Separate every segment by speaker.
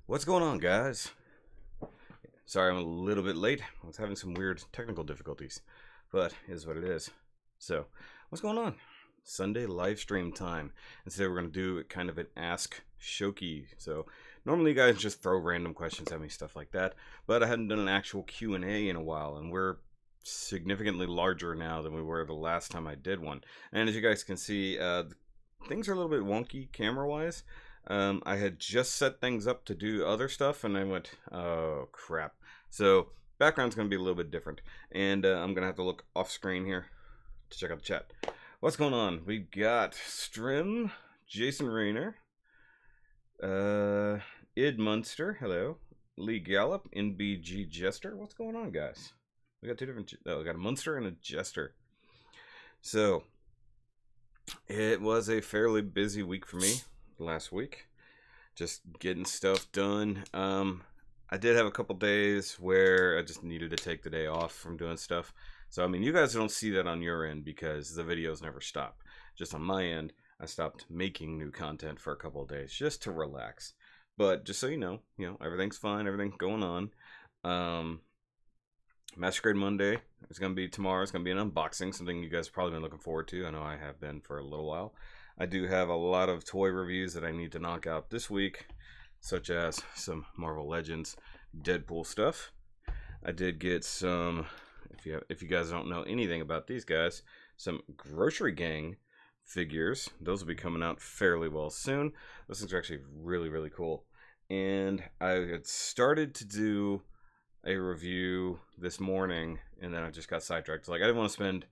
Speaker 1: What's going on, guys? Sorry I'm a little bit late. I was having some weird technical difficulties, but it is what it is. So, what's going on? Sunday live stream time. And today we're going to do kind of an Ask Shoky. So, normally you guys just throw random questions at me, stuff like that, but I hadn't done an actual Q&A in a while, and we're significantly larger now than we were the last time I did one. And as you guys can see, things are a little bit wonky camera-wise. I had just set things up to do other stuff, and I went, oh crap. So background's going to be a little bit different, and I'm going to have to look off screen here to check out the chat. What's going on? We got Strim, Jason Rayner, Id Munster, hello, Lee Gallup, NBG Jester. What's going on, guys? We got two different, we got a Munster and a Jester. So it was a fairly busy week for me last week, just getting stuff done. I did have a couple days where I just needed to take the day off from doing stuff. So, I mean, you guys don't see that on your end because the videos never stop. Just on my end, I stopped making new content for a couple of days just to relax. But just so you know, everything's fine, everything's going on. Masquerade Monday is going to be tomorrow. It's going to be an unboxing, something you guys have probably been looking forward to. I know I have been for a little while. I do have a lot of toy reviews that I need to knock out this week, such as some Marvel Legends Deadpool stuff. I did get some, if you guys don't know anything about these guys, some Grocery Gang figures. Those will be coming out fairly well soon. Those things are actually really, really cool. And I had started to do a review this morning, and then I just got sidetracked. Like, I didn't want to spend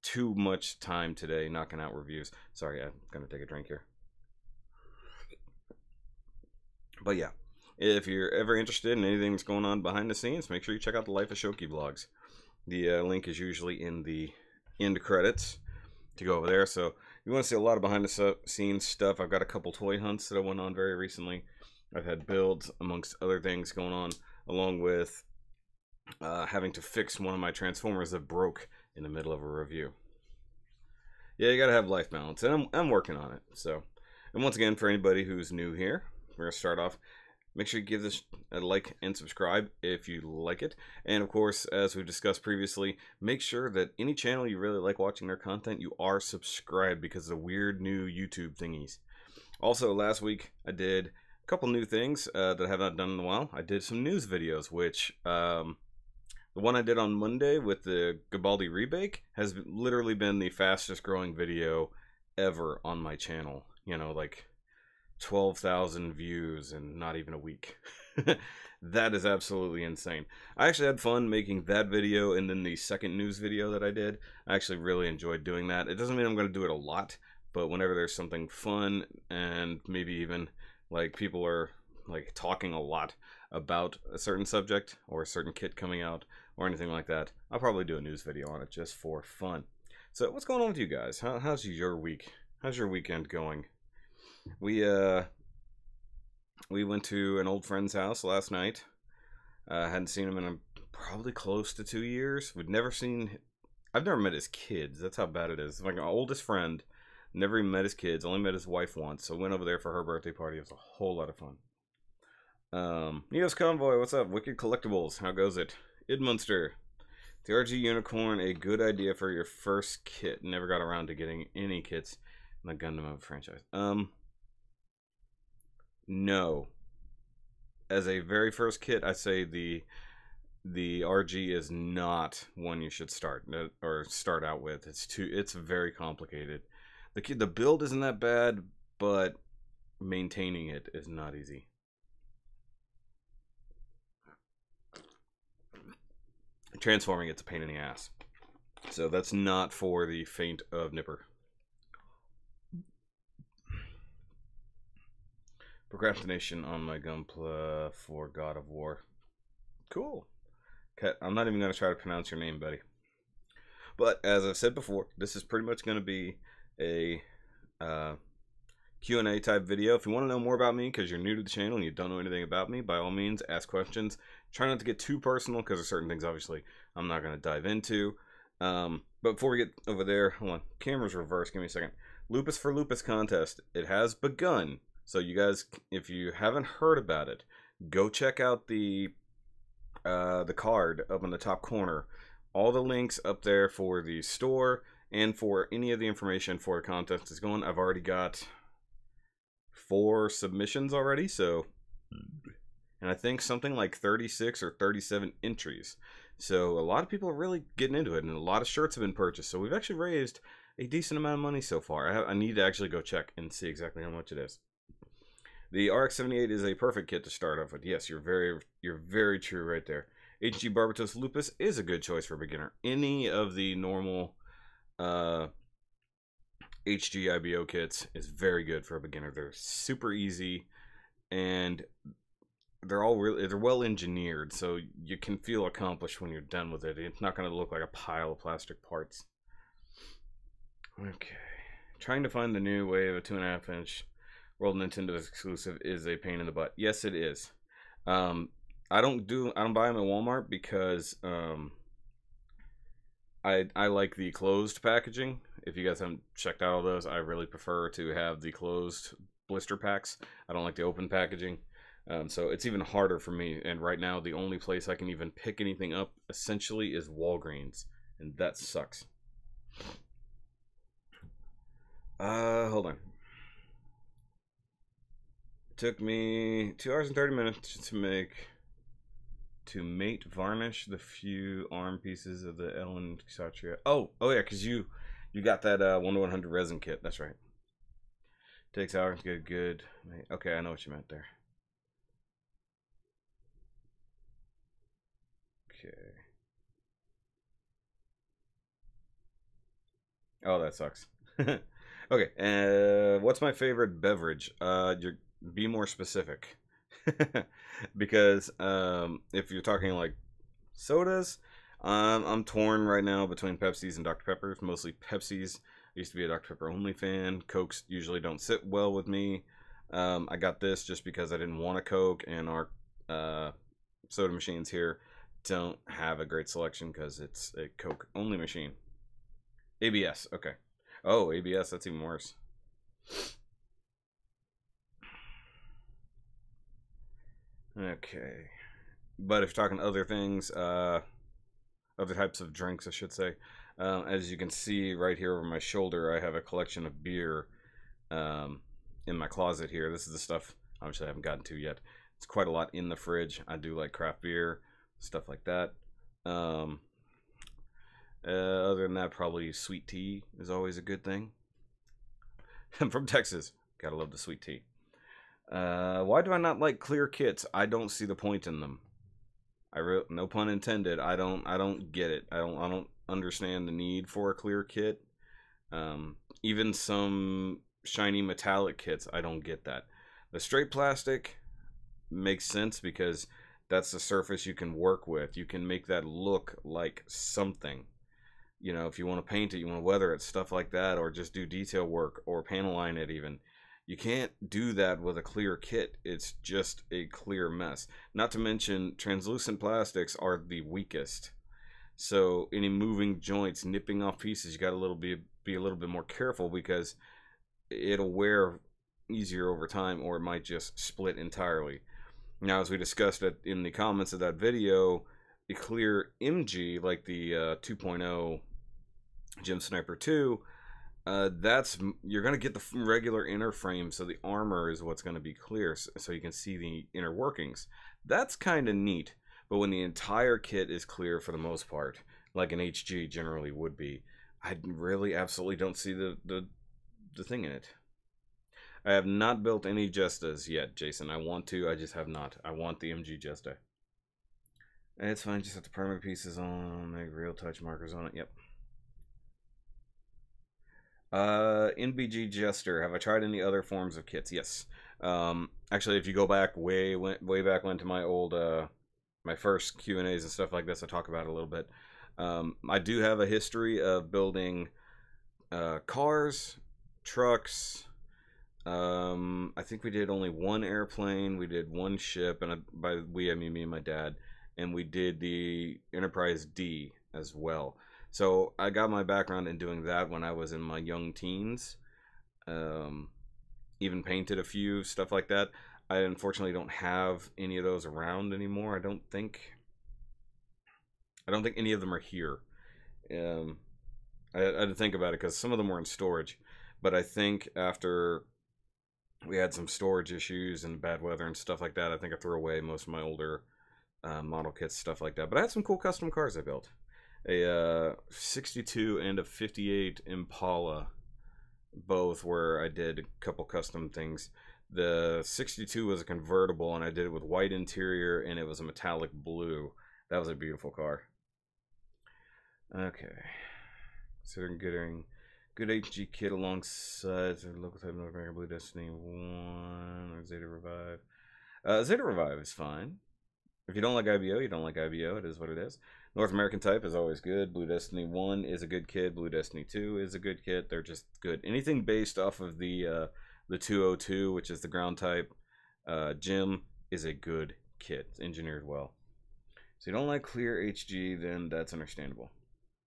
Speaker 1: too much time today knocking out reviews. Sorry, I'm gonna take a drink here. But yeah, if you're ever interested in anything that's going on behind the scenes, make sure you check out the Life of Shoky vlogs. The link is usually in the end credits to go over there. So if you want to see a lot of behind the scenes stuff, I've got a couple toy hunts that I went on very recently. I've had builds amongst other things going on, along with having to fix one of my Transformers that broke in the middle of a review. Yeah, you gotta have life balance, and I'm working on it. So, and once again, for anybody who's new here, we're gonna start off. Make sure you give this a like and subscribe if you like it. And of course, as we've discussed previously, make sure that any channel you really like watching their content, you are subscribed, because of the weird new YouTube thingies. Also, last week I did a couple new things that I have not done in a while. I did some news videos, which the one I did on Monday with the Gabaldi rebake has literally been the fastest growing video ever on my channel. You know, like 12,000 views in not even a week. That is absolutely insane. I actually had fun making that video, and then the second news video that I did, I actually really enjoyed doing that. It doesn't mean I'm going to do it a lot, but whenever there's something fun, and maybe even like people are like talking a lot about a certain subject or a certain kit coming out or anything like that, I'll probably do a news video on it just for fun. So what's going on with you guys? How's your week? How's your weekend going? We went to an old friend's house last night. Hadn't seen him in probably close to 2 years. I've never met his kids. That's how bad it is. Like, my oldest friend, never even met his kids. Only met his wife once. So went over there for her birthday party. It was a whole lot of fun. Neos Convoy, what's up? Wicked Collectibles, how goes it? Id Munster, the RG Unicorn, a good idea for your first kit. Never got around to getting any kits in the Gundam franchise. No. As a very first kit, I say the RG is not one you should start out with. It's very complicated. The build isn't that bad, but maintaining it is not easy. Transforming it's a pain in the ass. So that's not for the faint of nipper. Procrastination on my Gunpla for God of War. Cool. Okay, I'm not even going to try to pronounce your name, buddy. But as I've said before, this is pretty much going to be a Q&A type video. If you want to know more about me because you're new to the channel and you don't know anything about me, by all means, ask questions. Try not to get too personal because there's certain things, obviously, I'm not going to dive into. But before we get over there, hold on. Camera's reversed. Give me a second. Lupus for Lupus contest. It has begun. So you guys, if you haven't heard about it, go check out the card up in the top corner. All the links up there for the store and for any of the information for the contest is going. I've already got 4 submissions already, so, and I think something like 36 or 37 entries. So a lot of people are really getting into it, and a lot of shirts have been purchased. So we've actually raised a decent amount of money so far. I need to actually go check and see exactly how much it is. The RX-78 is a perfect kit to start off with. Yes, you're very true right there. HG Barbatos Lupus is a good choice for a beginner. Any of the normal HG IBO kits is very good for a beginner. They're super easy, and they're well engineered, so you can feel accomplished when you're done with it. It's not going to look like a pile of plastic parts. Okay, trying to find the new wave of 2.5-inch World Nintendo exclusive is a pain in the butt. Yes, it is. I don't buy them at Walmart because I like the closed packaging. If you guys haven't checked out all those, I really prefer to have the closed blister packs. I don't like the open packaging. So it's even harder for me. And right now, the only place I can even pick anything up essentially is Walgreens, and that sucks. Hold on. It took me 2 hours and 30 minutes to mate varnish the few arm pieces of the Ellen Satria. Oh yeah, because you got that 1-to-100 resin kit. That's right. Takes hours to get good. Okay, I know what you meant there. Okay. Oh, that sucks. Okay, what's my favorite beverage? Be more specific. Because if you're talking like sodas, I'm torn right now between Pepsi's and Dr. Peppers. Mostly Pepsi's. I used to be a Dr. Pepper only fan. Cokes usually don't sit well with me. I got this just because I didn't want a Coke, and our soda machines here don't have a great selection because it's a Coke only machine. ABS, okay. Oh, ABS, that's even worse. Okay. But if you're talking other things, other types of drinks, I should say, as you can see right here over my shoulder, I have a collection of beer in my closet here. This is the stuff, obviously, I haven't gotten to yet. It's quite a lot in the fridge. I do like craft beer, stuff like that. Other than that, probably sweet tea is always a good thing. I'm from Texas. Gotta love the sweet tea. Why do I not like clear kits? I don't see the point in them. No pun intended. I don't get it. I don't understand the need for a clear kit. Even some shiny metallic kits, I don't get that. The straight plastic makes sense because that's the surface you can work with. You can make that look like something. You know, if you want to paint it, you want to weather it, stuff like that, or just do detail work or panel line it even. You can't do that with a clear kit. It's just a clear mess. Not to mention, translucent plastics are the weakest. So any moving joints, nipping off pieces, you got to be a little bit more careful because it'll wear easier over time, or it might just split entirely. Now, as we discussed in the comments of that video, the clear MG, like the 2.0 Gem Sniper 2, you're going to get the regular inner frame, so the armor is what's going to be clear, so you can see the inner workings. That's kind of neat, but when the entire kit is clear for the most part, like an HG generally would be, I really absolutely don't see the thing in it. I have not built any Jestas yet, Jason. I want to, I just have not. I want the MG Jesta. It's fine, just have the permanent pieces on, make real touch markers on it, yep. NBG Jester, have I tried any other forms of kits? Yes. Actually, if you go back way back when to my old my first Q&As and stuff like this, I talk about it a little bit. I do have a history of building cars, trucks. I think we did only one airplane, we did one ship, and by we I mean me and my dad, and we did the Enterprise D as well. So I got my background in doing that when I was in my young teens. Even painted a few, stuff like that. I unfortunately don't have any of those around anymore. I don't think any of them are here. I had to think about it because some of them were in storage, but I think after we had some storage issues and bad weather and stuff like that, I think I threw away most of my older model kits, stuff like that. But I had some cool custom cars I built. A 62 and a 58 Impala, both where I did a couple custom things. The 62 was a convertible, and I did it with white interior, and it was a metallic blue. That was a beautiful car. Okay. Considering good HG kit alongside local type North American Blue Destiny 1 or Zeta Revive. Zeta Revive is fine. If you don't like IBO, you don't like IBO. It is what it is. North American type is always good. Blue Destiny 1 is a good kit. Blue Destiny 2 is a good kit. They're just good. Anything based off of the 202, which is the ground type, Gym, is a good kit. It's engineered well. So you don't like clear HG, then that's understandable.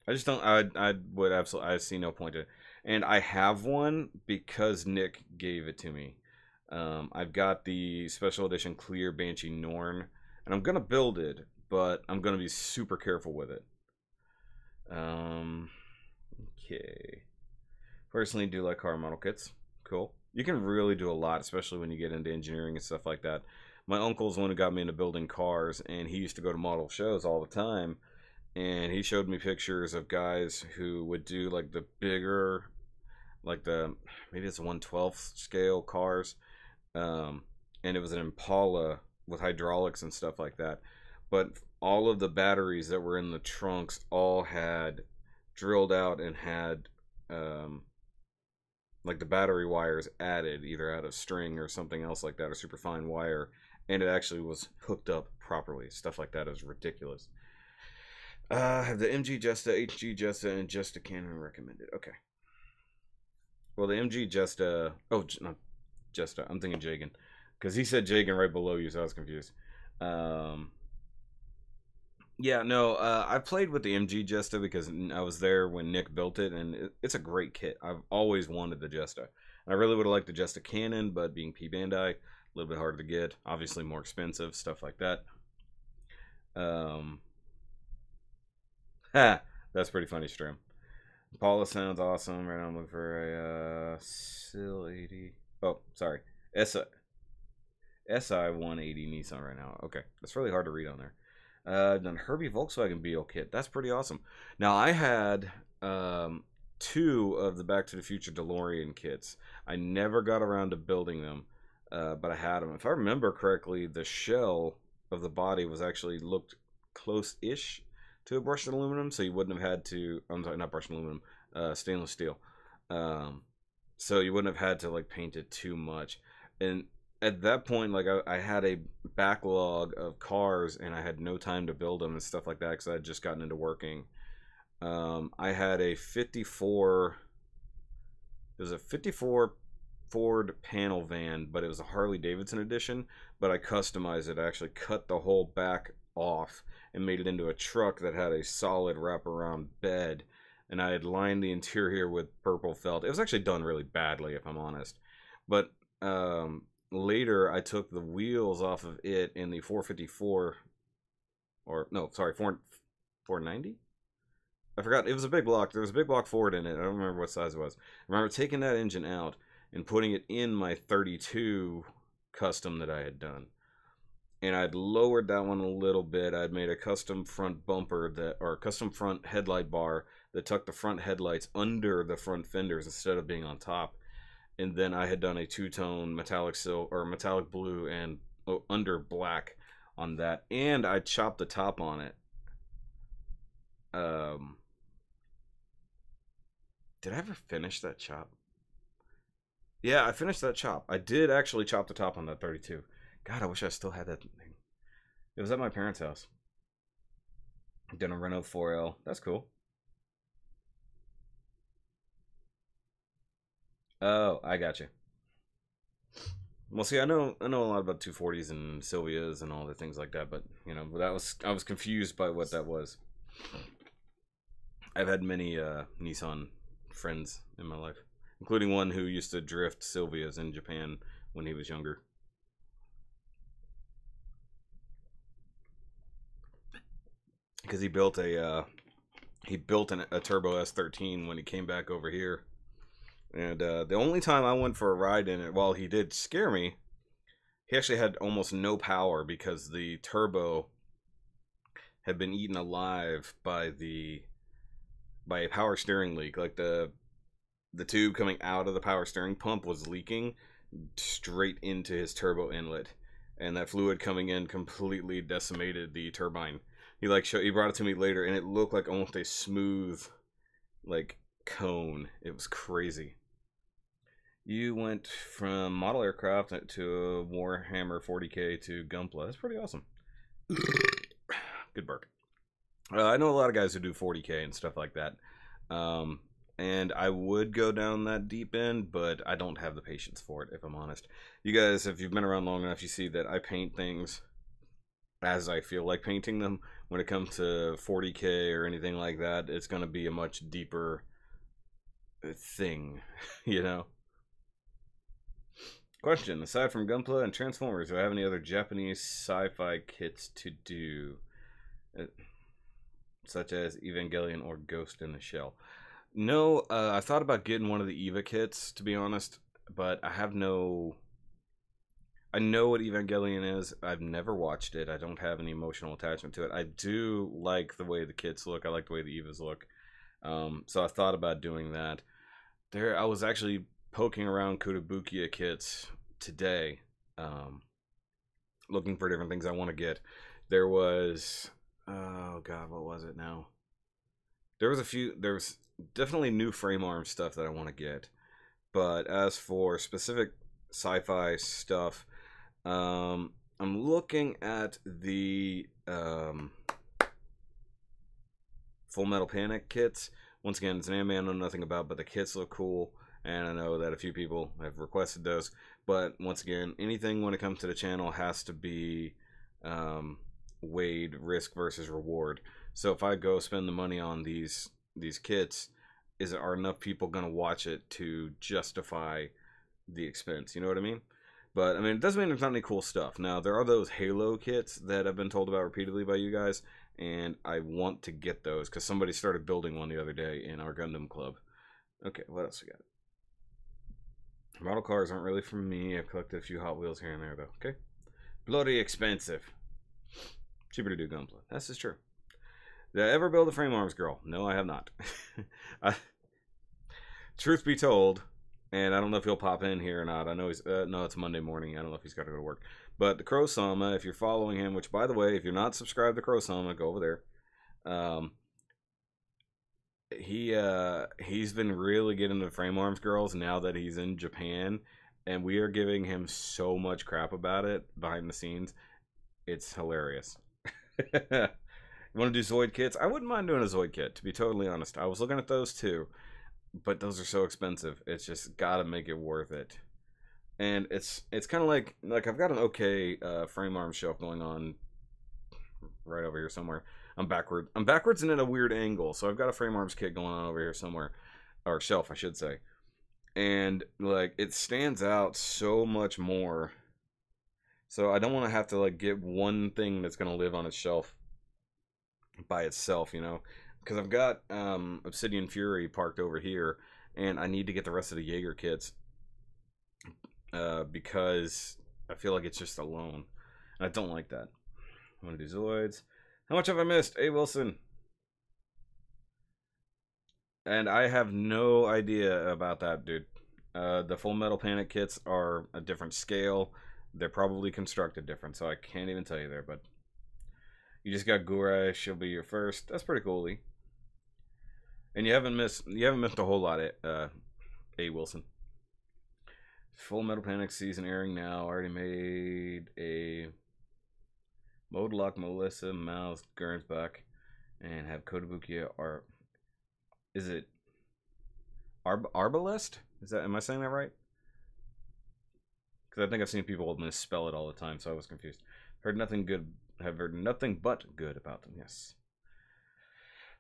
Speaker 1: I just don't. I would absolutely. I see no point in it. And I have one because Nick gave it to me. I've got the special edition clear Banshee Norn, and I'm gonna build it, but I'm gonna be super careful with it. Okay. Personally, do like car model kits. Cool. You can really do a lot, especially when you get into engineering and stuff like that. My uncle's the one who got me into building cars, and he used to go to model shows all the time. And he showed me pictures of guys who would do like the bigger, like maybe it's 1/12 scale cars, and it was an Impala with hydraulics and stuff like that. But all of the batteries that were in the trunks all had drilled out and had like the battery wires added either out of string or something else like that, a super fine wire, and it actually was hooked up properly. Stuff like that is ridiculous. I have the MG Jesta, HG Jesta, and Jesta Cannon recommended. Okay. Well, the MG Jesta... Oh, not Jesta. I'm thinking Jagan. Because he said Jagan right below you, so I was confused. Yeah, no, I played with the MG Jesta because I was there when Nick built it, and it's a great kit. I've always wanted the Jesta. I really would have liked the Jesta Cannon, but being P Bandai, a little bit harder to get. Obviously more expensive, stuff like that. That's pretty funny, Strim. Paula sounds awesome. Right now I'm looking for a SIL 80. Oh, sorry. SI 180 Nissan right now. Okay, that's really hard to read on there. Done Herbie Volkswagen Beetle kit. That's pretty awesome. Now I had 2 of the Back to the Future DeLorean kits. I never got around to building them, but I had them. If I remember correctly, the shell of the body was actually looked close-ish to a brushed aluminum, so you wouldn't have had to. I'm sorry, not brushed aluminum, stainless steel. So you wouldn't have had to like paint it too much. And at that point, like I had a backlog of cars, and I had no time to build them and stuff like that because I had just gotten into working. I had a 54. It was a 54 Ford panel van, but it was a Harley Davidson edition. But I customized it. I actually cut the whole back off and made it into a truck that had a solid wraparound bed, and I had lined the interior with purple felt. It was actually done really badly, if I'm honest, but later I took the wheels off of it in the 454, or no, sorry, 490. I forgot. It was a big block. There was a big block Ford in it. I don't remember what size it was. I remember taking that engine out and putting it in my 32 custom that I had done. And I'd lowered that one a little bit. I'd made a custom front bumper or custom front headlight bar that tucked the front headlights under the front fenders instead of being on top. And then I had done a 2-tone metallic silver or metallic blue and under black on that. And I chopped the top on it. Did I ever finish that chop? Yeah, I finished that chop. I did actually chop the top on that 32. God, I wish I still had that thing. It was at my parents' house. Done a Renault 4L. That's cool. Oh, I got you. Well, see, I know a lot about 240s and Silvias and all the things like that, but you know, I was confused by what that was. I've had many Nissan friends in my life, including one who used to drift Silvias in Japan when he was younger. because he built a Turbo S13 when he came back over here. And the only time I went for a ride in it, while he did scare me, he actually had almost no power because the turbo had been eaten alive by a power steering leak. Like the tube coming out of the power steering pump was leaking straight into his turbo inlet, and that fluid coming in completely decimated the turbine. He brought it to me later, and it looked like almost a smooth, like, cone. It was crazy. You went from model aircraft to a Warhammer 40K to Gunpla. That's pretty awesome. Good burp. I know a lot of guys who do 40K and stuff like that. And I would go down that deep end, but I don't have the patience for it, if I'm honest. You guys, if you've been around long enough, you see that I paint things as I feel like painting them. When it comes to 40K or anything like that, it's going to be a much deeper thing, you know? Question: aside from Gunpla and Transformers, do I have any other Japanese sci-fi kits to do? Such as Evangelion or Ghost in the Shell? No, I thought about getting one of the EVA kits, to be honest, but I know what Evangelion is. I've never watched it. I don't have any emotional attachment to it. I do like the way the kits look. I like the way the EVAs look. So I thought about doing that. I was actually poking around Kotobukiya kits today, looking for different things I want to get. There was, oh god, what was it now? There's definitely new frame arm stuff that I want to get, but as for specific sci-fi stuff, I'm looking at the Full Metal Panic kits. Once again, it's an anime I know nothing about, but the kits look cool. And I know that a few people have requested those. But once again, anything when it comes to the channel has to be weighed risk versus reward. So if I go spend the money on these kits, are enough people going to watch it to justify the expense? You know what I mean? But I mean, it doesn't mean there's not any cool stuff. Now, there are those Halo kits that I've been told about repeatedly by you guys. And I want to get those because somebody started building one the other day in our Gundam club. Okay, what else we got? Model cars aren't really for me. I've collected a few Hot Wheels here and there, though. Okay. Bloody expensive. Cheaper to do Gunpla. This is true. Did I ever build a frame arms girl? No, I have not. Truth be told, and I don't know if he'll pop in here or not. I know he's... no, it's Monday morning. I don't know if he's got to go to work. But TheKrowSama, if you're following him, which, by the way, if you're not subscribed to TheKrowSama, go over there. He's been really getting into frame arms girls now that he's in Japan, and we are giving him so much crap about it behind the scenes. It's hilarious. You want to do Zoid kits? I wouldn't mind doing a Zoid kit, to be totally honest. I was looking at those too, but those are so expensive. It's just gotta make it worth it. And it's kind of like I've got an okay frame arm shelf going on right over here somewhere. I'm backwards and at a weird angle, so I've got a frame arms kit going on over here somewhere, or shelf, I should say. And like, it stands out so much more. So I don't want to have to like get one thing that's gonna live on its shelf by itself, you know, because I've got Obsidian Fury parked over here, and I need to get the rest of the Jaeger kits because I feel like it's just alone, and I don't like that. I'm gonna do Zoids. How much have I missed? A. Wilson. And I have no idea about that, dude. The Full Metal Panic kits are a different scale. They're probably constructed different, so I can't even tell you there, but you just got Gurai, she'll be your first. That's pretty cool, Lee. And you haven't missed a whole lot, A. Wilson. Full Metal Panic season airing now. Already made a Modlock, Melissa, Mouse, Gernsbach, and have Kotobukiya or is it Arbalest? Am I saying that right? Because I think I've seen people misspell it all the time, so I was confused. Have heard nothing but good about them. Yes.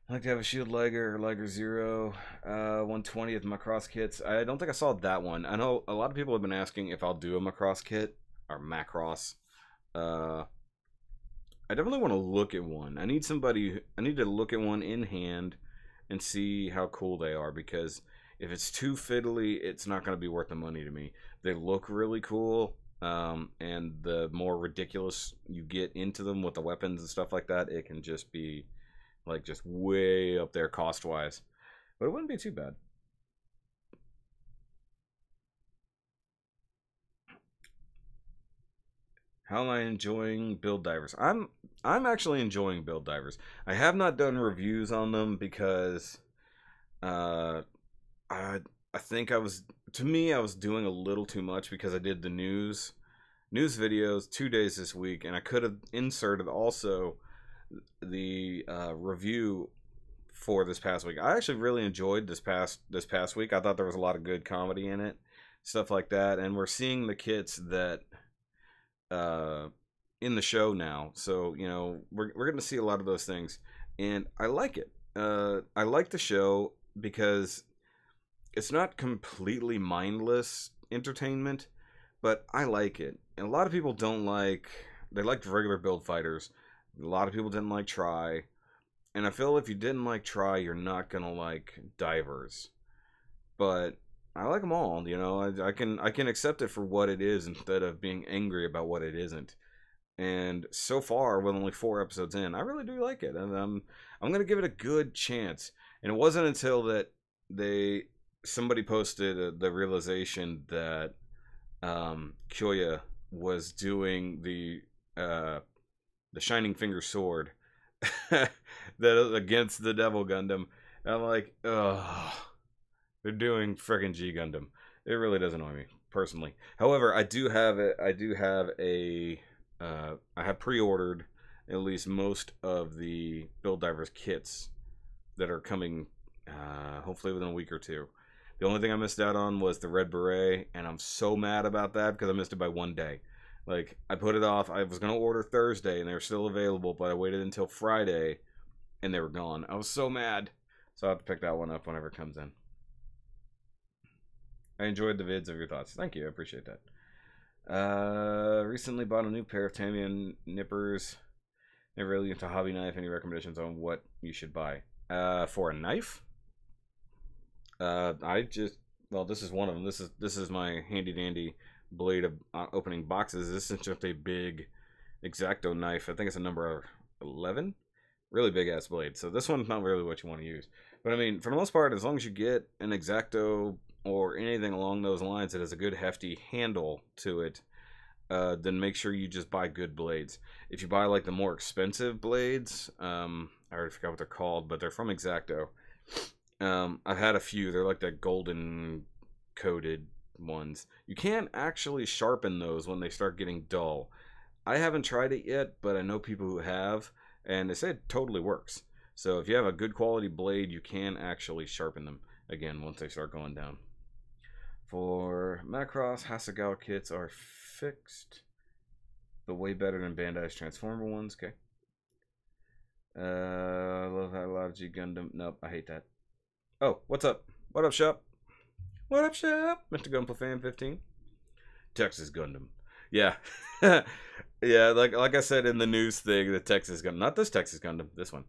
Speaker 1: I'd like to have a Shield Liger or Liger Zero, 120th Macross kits. I don't think I saw that one. I know a lot of people have been asking if I'll do a Macross kit or Macross. I definitely want to look at one. I need to look at one in hand and see how cool they are, because if it's too fiddly, it's not going to be worth the money to me. They look really cool, and the more ridiculous you get into them with the weapons and stuff like that, it can just be like just way up there cost wise. But it wouldn't be too bad. How am I enjoying Build Divers? I'm actually enjoying Build Divers. I have not done reviews on them because uh I think I was doing a little too much, because I did the news videos 2 days this week, and I could have inserted also the review for this past week. I actually really enjoyed this past week. I thought there was a lot of good comedy in it, stuff like that, and we're seeing the kits that in the show now. So we're going to see a lot of those things, and I like it. I like the show because it's not completely mindless entertainment, but I like it. And a lot of people don't like. They liked regular build fighters. A lot of people didn't like Try. And I feel if you didn't like Try, you're not gonna like Divers. But I like them all. I can accept it for what it is instead of being angry about what it isn't. And so far, with only 4 episodes in, I really do like it, and I'm gonna give it a good chance. And it wasn't until that somebody posted the realization that Kyoya was doing the Shining Finger sword that against the Devil Gundam. And I'm like, ugh, they're doing frickin' G Gundam. It really does annoy me personally. However, I have pre-ordered at least most of the Build Divers kits that are coming, hopefully within a week or two. The only thing I missed out on was the Red Beret, and I'm so mad about that because I missed it by 1 day. Like, I put it off. I was going to order Thursday, and they were still available, but I waited until Friday, and they were gone. I was so mad. So I'll have to pick that one up whenever it comes in. I enjoyed the vids of your thoughts. Thank you. I appreciate that. Recently bought a new pair of Tamiya nippers. Never really into hobby knife. Any recommendations on what you should buy? For a knife? This is one of them. This is my handy dandy blade of opening boxes. This is just a big X-Acto knife. I think it's a number 11. Really big ass blade. So this one's not really what you want to use. But I mean, for the most part, as long as you get an X-Acto or anything along those lines that has a good hefty handle to it, then make sure you just buy good blades. If you buy like the more expensive blades, I already forgot what they're called, but they're from X-Acto. I've had a few. They're like the golden coated ones. You can't actually sharpen those when they start getting dull. I haven't tried it yet, but I know people who have, and they say it totally works. So if you have a good quality blade, you can actually sharpen them again once they start going down. For Macross, Hasegawa kits are fixed, but way better than Bandai's Transformer ones. Okay. I love how a lot of G Gundam. Nope, I hate that. Oh, what's up? What up, Shop? What up, Shop? Mr. Gunpla Fan 15. Texas Gundam. Yeah. Yeah, like I said in the news thing, the Texas Gundam. Not this Texas Gundam, this one.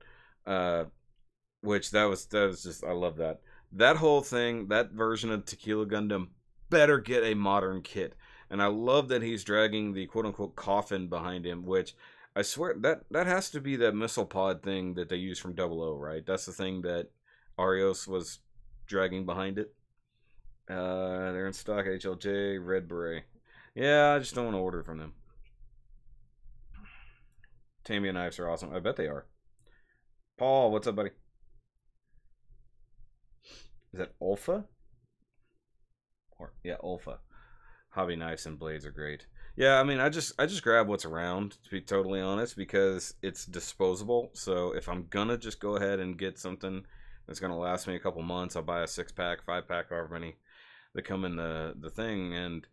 Speaker 1: Which that was just, I love that. That whole thing, that version of Tequila Gundam better get a modern kit. And I love that he's dragging the quote-unquote coffin behind him, which I swear that has to be that missile pod thing that they use from 00, right? That's the thing that Arios was dragging behind it. They're in stock, HLJ, Red Beret. Yeah, I just don't want to order from them. Tamiya knives are awesome. I bet they are. Paul, what's up, buddy? Is that Alpha? Yeah, Alpha. Hobby knives and blades are great. Yeah, I mean, I just grab what's around, to be totally honest, because it's disposable. So if I'm gonna just go ahead and get something that's gonna last me a couple months, I'll buy a 6-pack, 5-pack, however many that come in the thing, and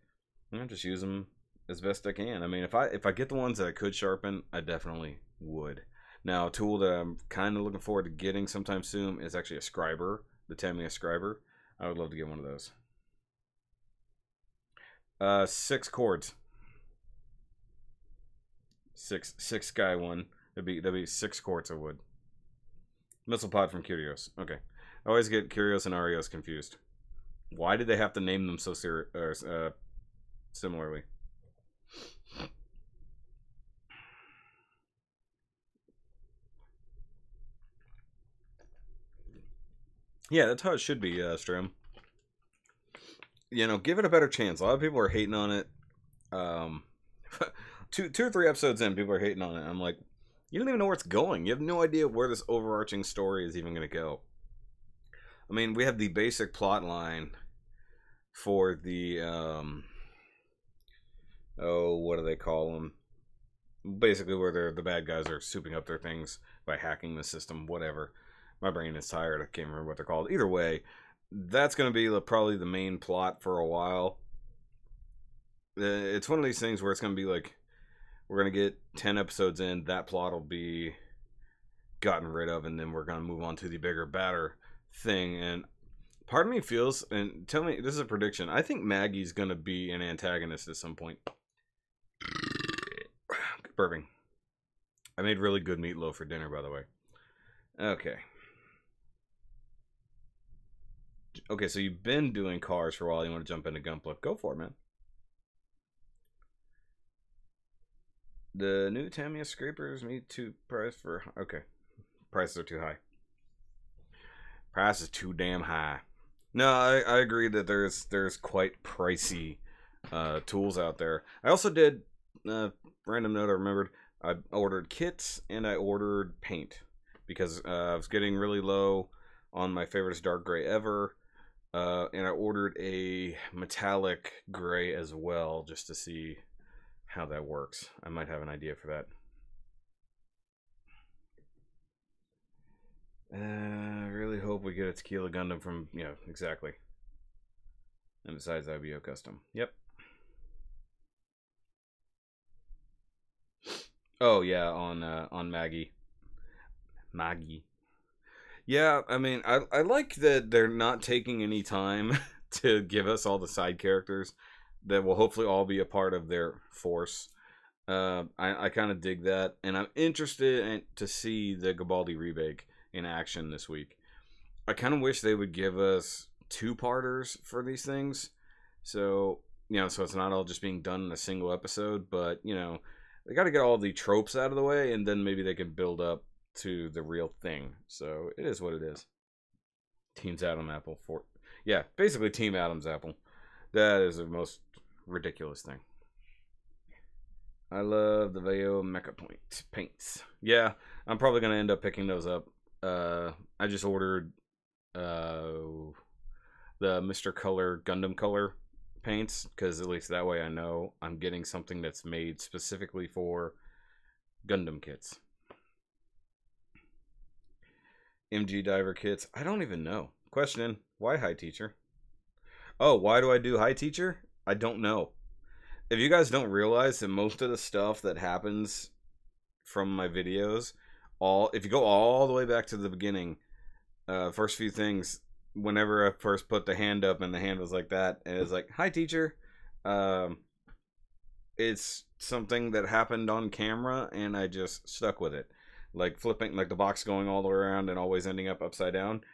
Speaker 1: just use them as best I can. I mean, if I get the ones that I could sharpen, I definitely would. Now, a tool that I'm kind of looking forward to getting sometime soon is actually a scriber, the Tamiya scriber. I would love to get one of those. 6 cords. Six guy one. That'd be 6 quarts of wood. Missile pod from Curios. Okay. I always get Curios and Arios confused. Why did they have to name them so similarly? Yeah, that's how it should be, Strim. You know, give it a better chance. A lot of people are hating on it. 2 or 3 episodes in, people are hating on it. I'm like, you don't even know where it's going. You have no idea where this overarching story is even going to go. I mean, we have the basic plot line for the, what do they call them? Basically, where the bad guys are souping up their things by hacking the system, whatever. My brain is tired. I can't remember what they're called. Either way, that's going to be probably the main plot for a while. It's one of these things where it's going to be like, we're going to get 10 episodes in, that plot will be gotten rid of, and then we're going to move on to the bigger, badder thing. And part of me feels, and tell me, this is a prediction, I think Maggie's going to be an antagonist at some point. Burping. I made really good meatloaf for dinner, by the way. Okay. Okay, so you've been doing cars for a while. You want to jump into Gunpla. Go for it, man. The new Tamiya scrapers need to price for... Okay. Prices are too high. Price is too damn high. No, I agree that there's quite pricey tools out there. I also did... random note I remembered. I ordered kits and I ordered paint. Because I was getting really low on my favorite dark gray ever. And I ordered a metallic gray as well, just to see how that works. I might have an idea for that. I really hope we get a Tequila Gundam from, yeah, exactly. And besides, IBO custom. Yep. Oh yeah, on Maggie. Yeah, I mean, I like that they're not taking any time to give us all the side characters that will hopefully all be a part of their force. I kind of dig that, and I'm interested to see the Gabaldi remake in action this week. I kind of wish they would give us 2-parters for these things, so so it's not all just being done in a single episode. But they got to get all the tropes out of the way, and then maybe they can build up to the real thing. So it is what it is. Team's Adam Apple for basically Team Adam's Apple. That is the most ridiculous thing. I love the Veo Mecha paints. Yeah, I'm probably gonna end up picking those up. I just ordered the Mr. Color Gundam Color paints, because at least that way I know I'm getting something that's made specifically for Gundam kits. MG diver kits. I don't even know. Question: why High Teacher? Oh, why do I do High Teacher? I don't know. If you guys don't realize that most of the stuff that happens from my videos, if you go all the way back to the beginning, first few things, whenever I first put the hand up and the hand was like that, and it's like, Hi Teacher, it's something that happened on camera and I just stuck with it. Like flipping, like the box going all the way around and always ending up upside down,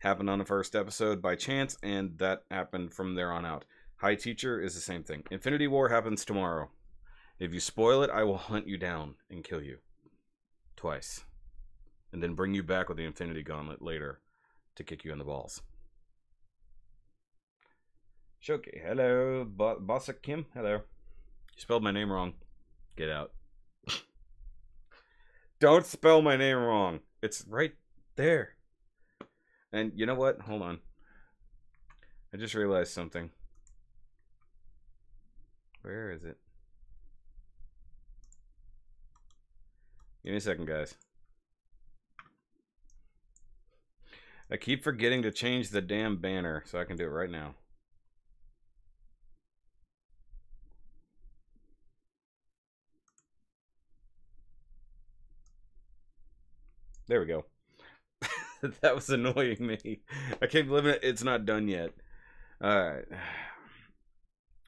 Speaker 1: happened on the first episode by chance, and that happened from there on out. High Teacher is the same thing. Infinity War happens tomorrow. If you spoil it, I will hunt you down and kill you. Twice. And then bring you back with the Infinity Gauntlet later to kick you in the balls. Shoky, hello. Bossa Kim, hello. You spelled my name wrong. Get out. Don't spell my name wrong. It's right there. And you know what? Hold on. I just realized something. Where is it? Give me a second, guys. I keep forgetting to change the damn banner, so I can do it right now. There we go. That was annoying me. I can't believe it's not done yet. Alright.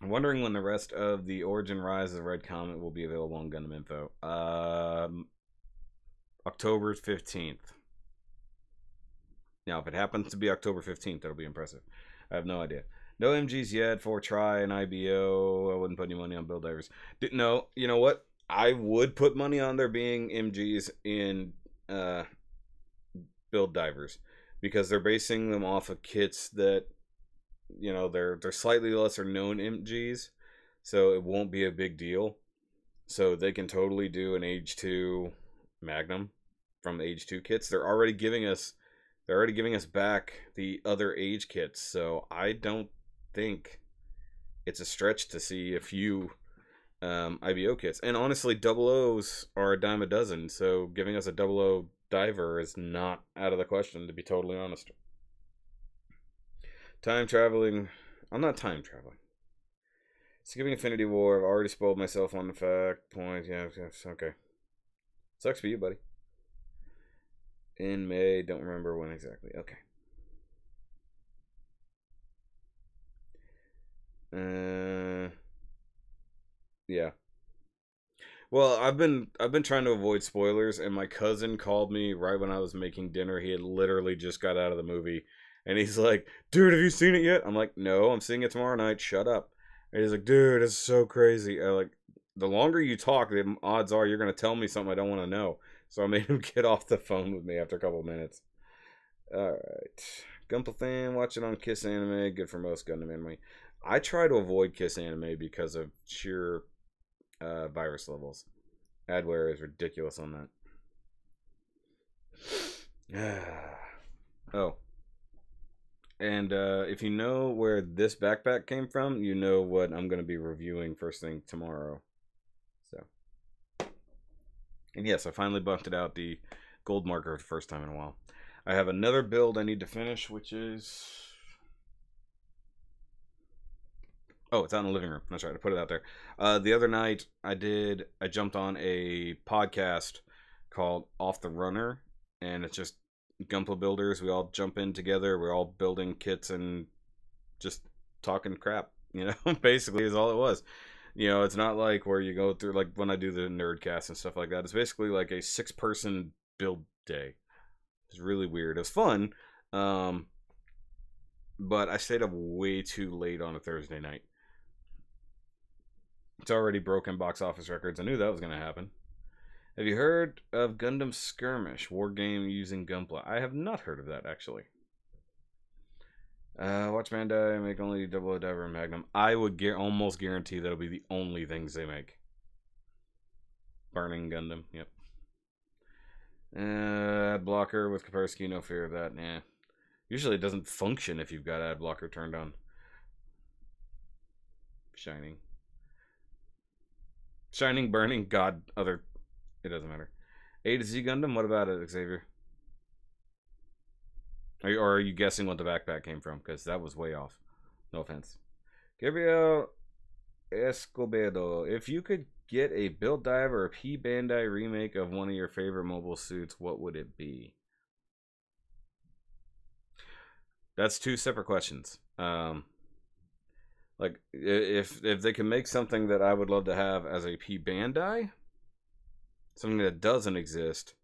Speaker 1: I'm wondering when the rest of the Origin Rise of the Red Comet will be available on Gundam Info. October 15th. Now, if it happens to be October 15th, that'll be impressive. I have no idea. No MGs yet. 4 and IBO. I wouldn't put any money on Build Divers. No, you know what? I would put money on there being MGs in Build Divers, because they're basing them off of kits that, you know, they're slightly lesser known MGs, so it won't be a big deal. So they can totally do an Age 2 Magnum from Age 2 kits. They're already giving us back the other Age kits, so I don't think it's a stretch to see a few IBO kits. And honestly, double O's are a dime a dozen, so giving us a double O diver is not out of the question, to be totally honest. Time traveling. I'm not time traveling. Skipping Infinity War. I've already spoiled myself on the fact point. Yeah, okay. Sucks for you, buddy. In May. Don't remember when exactly. Okay. Yeah. Well, I've been trying to avoid spoilers, and my cousin called me right when I was making dinner. He had literally just got out of the movie, and he's like, "Dude, have you seen it yet?" I'm like, "No, I'm seeing it tomorrow night. Shut up." And he's like, "Dude, it's so crazy." I like, the longer you talk, the odds are you're gonna tell me something I don't want to know. So I made him get off the phone with me after a couple of minutes. All right, Gunpla fan, watch it on Kiss Anime. Good for most Gundam anime. I try to avoid Kiss Anime because of sheer virus levels. Adware is ridiculous on that. Oh. And if you know where this backpack came from, you know what I'm going to be reviewing first thing tomorrow. So. And yes, I finally busted out the gold marker for the first time in a while. I have another build I need to finish, which is... Oh, it's out in the living room. That's right. I put it out there. The other night, I jumped on a podcast called Off the Runner, and it's just Gunpla builders. We all jump in together. We're all building kits and just talking crap. You know, basically is all it was. You know, it's not like where you go through, like when I do the Nerdcast and stuff like that. It's basically like a 6-person build day. It's really weird. It was fun. But I stayed up way too late on a Thursday night. It's already broken box office records. I knew that was going to happen. Have you heard of Gundam Skirmish, war game using Gunpla? I have not heard of that, actually. Watch Bandai make only Double Diver and Magnum. I would almost guarantee that'll be the only things they make. Burning Gundam, yep. Ad blocker with Kaspersky, no fear of that. Nah. Usually it doesn't function if you've got ad blocker turned on. Shining, burning, God, other. It doesn't matter. A to Z Gundam, what about it, Xavier? Or are you guessing what the backpack came from? Because that was way off. No offense. Gabriel Escobedo, if you could get a Build Diver or a P Bandai remake of one of your favorite mobile suits, what would it be? That's 2 separate questions. Like, if they can make something that I would love to have as a P Bandai, something that doesn't exist.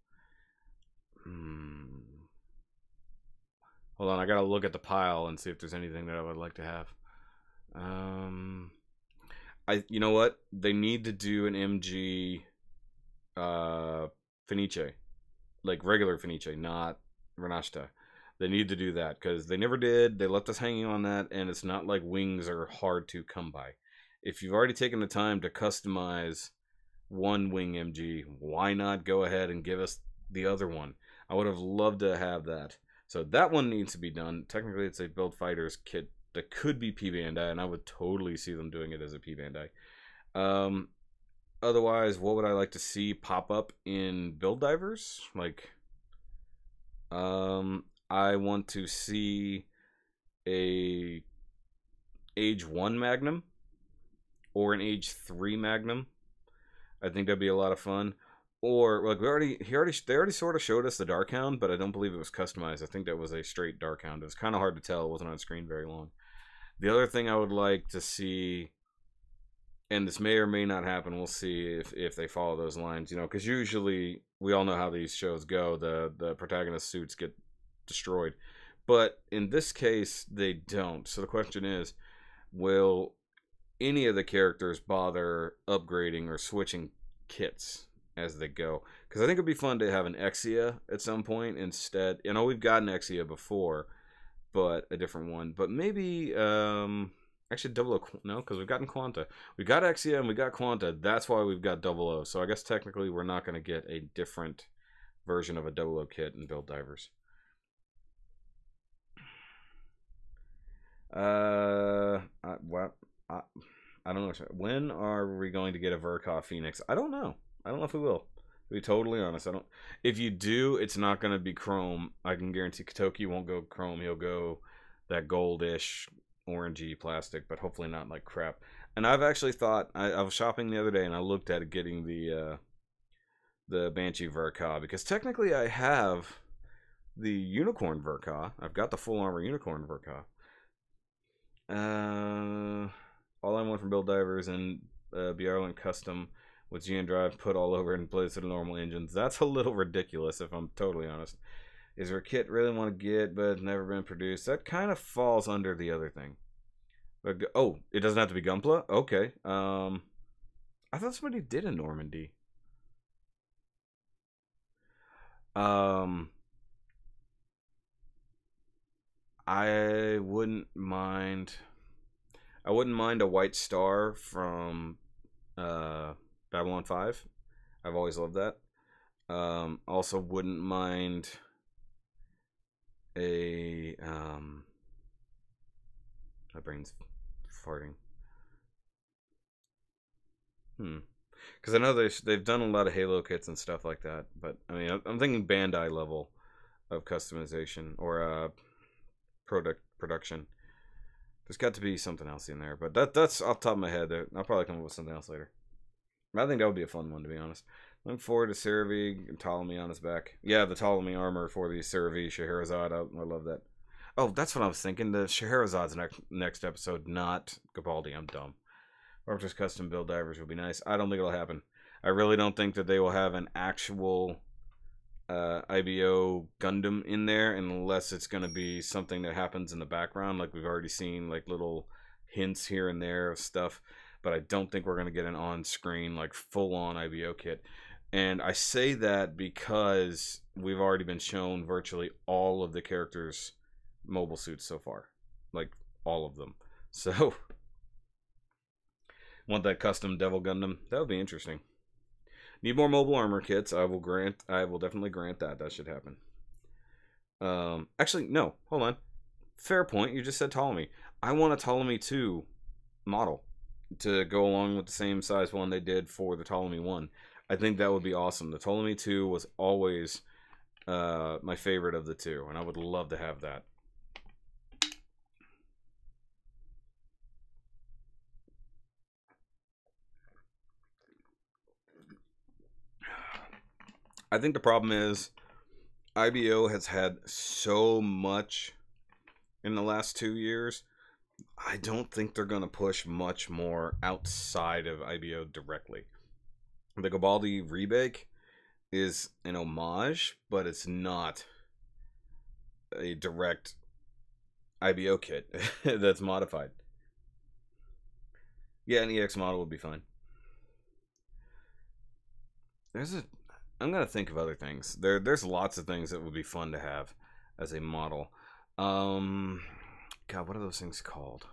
Speaker 1: Hold on, I gotta look at the pile and see if there's anything that I would like to have. You know what? They need to do an MG Fenice. Like regular Fenice, not Renashita. They need to do that, because they never did. They left us hanging on that, and it's not like wings are hard to come by. If you've already taken the time to customize one wing MG, why not go ahead and give us the other one? I would have loved to have that. So that one needs to be done. Technically, it's a Build Fighters kit that could be P Bandai, and I would totally see them doing it as a P Bandai. Otherwise, what would I like to see pop up in Build Divers? Like, I want to see a Age 1 Magnum or an Age 3 Magnum. I think that'd be a lot of fun. Or like they already sort of showed us the Darkhound, but I don't believe it was customized. I think that was a straight Darkhound. It was kind of hard to tell. It wasn't on screen very long. The other thing I would like to see and this may or may not happen. We'll see if they follow those lines, you know, because usually we all know how these shows go. The protagonist suits get destroyed, but in this case they don't. So the question is, will any of the characters bother upgrading or switching kits as they go? Because I think it'd be fun to have an Exia at some point instead. You know, we've gotten Exia before, but a different one. But maybe actually double O, no, because we've gotten Quanta. We got Exia and we got Quanta. That's why we've got double O. So I guess technically we're not going to get a different version of a double O kit in Build Divers. I don't know. When are we going to get a Verkov Phoenix? I don't know. I don't know if we will. To be totally honest, I don't. If you do, it's not going to be chrome. I can guarantee Kotoki won't go chrome. He'll go that goldish, orangey plastic, but hopefully not like crap. And I've actually thought, I was shopping the other day and I looked at getting the Banshee Verkov, because technically I have the Unicorn Verkov. I've got the full armor Unicorn Verkov. All I want from Build Divers and BRLN Custom with GN Drive put all over and plays to the normal engines. That's a little ridiculous, if I'm totally honest. Is there a kit really want to get but never been produced? That kind of falls under the other thing. But, oh, it doesn't have to be Gunpla? Okay. I thought somebody did a Normandy. I wouldn't mind a White Star from Babylon 5. I've always loved that. Also wouldn't mind a my brain's farting. Because I know they've done a lot of Halo kits and stuff like that, but I mean I'm thinking Bandai level of customization or production. There's got to be something else in there, but that's off the top of my head. I'll probably come up with something else later. I think that would be a fun one, to be honest. Looking forward to Cerevi and Ptolemy on his back. Yeah, the Ptolemy armor for the Cerevi Scheherazade. I love that. Oh, that's what I was thinking. The Scheherazade's next episode, not Gabaldi. I'm dumb. Fortress Custom Build Divers would be nice. I don't think it'll happen. I really don't think that they will have an actual IBO Gundam in there unless it's going to be something that happens in the background, like we've already seen, like little hints here and there of stuff. But I don't think we're going to get an on-screen, like full-on IBO kit. And I say that because we've already been shown virtually all of the characters' mobile suits so far, like all of them. So want that custom Devil Gundam? That would be interesting. Need more mobile armor kits. I will definitely grant that. That should happen. Actually, no. Hold on. Fair point. You just said Ptolemy. I want a Ptolemy 2 model to go along with the same size one they did for the Ptolemy 1. I think that would be awesome. The Ptolemy 2 was always my favorite of the two, and I would love to have that. I think the problem is IBO has had so much in the last 2 years. I don't think they're going to push much more outside of IBO directly. The Gabaldi remake is an homage, but it's not a direct IBO kit that's modified. Yeah, an EX model would be fine. I'm gonna think of other things. There's lots of things that would be fun to have as a model. God, what are those things called?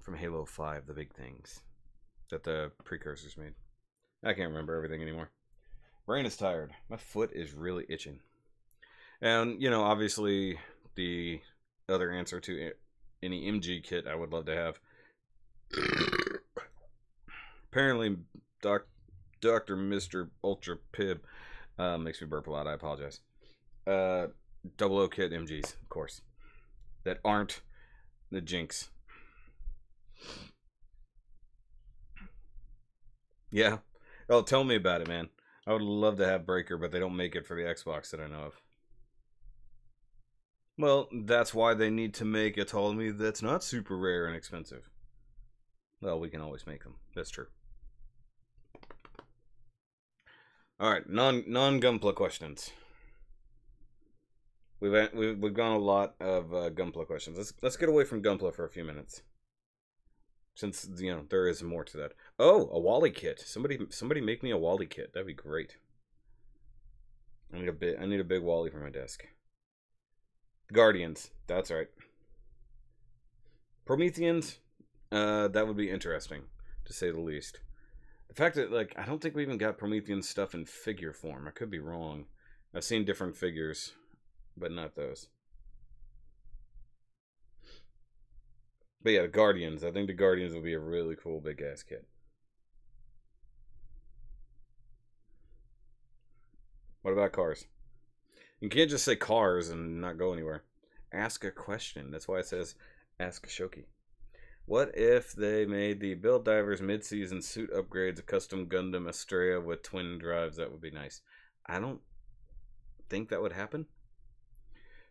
Speaker 1: From Halo 5, the big things that the precursors made. I can't remember everything anymore. Brain is tired. My foot is really itching. And, you know, obviously the other answer to any MG kit I would love to have. Apparently, Dr. Mr. Ultra Pib makes me burp a lot. I apologize. Double O kit MGs, of course. That aren't the Jinx. Yeah. Oh, tell me about it, man. I would love to have Breaker, but they don't make it for the Xbox that I know of. Well, that's why they need to make a Ptolemy that's not super rare and expensive. Well, we can always make them. That's true. All right, non-Gunpla questions. We've gone a lot of Gunpla questions. Let's get away from Gunpla for a few minutes, since there is more to that. Oh, a Wally kit. Somebody make me a Wally kit. That'd be great. I need a big Wally for my desk. Guardians. That's right. Prometheans. That would be interesting, to say the least. The fact that, like, I don't think we even got Promethean stuff in figure form. I could be wrong. I've seen different figures, but not those. But yeah, the Guardians. I think the Guardians would be a really cool big ass kit. What about cars? You can't just say cars and not go anywhere. Ask a question. That's why it says ask Shoky. What if they made the Build Divers mid-season suit upgrades a custom Gundam Astrea with twin drives? That would be nice. I don't think that would happen.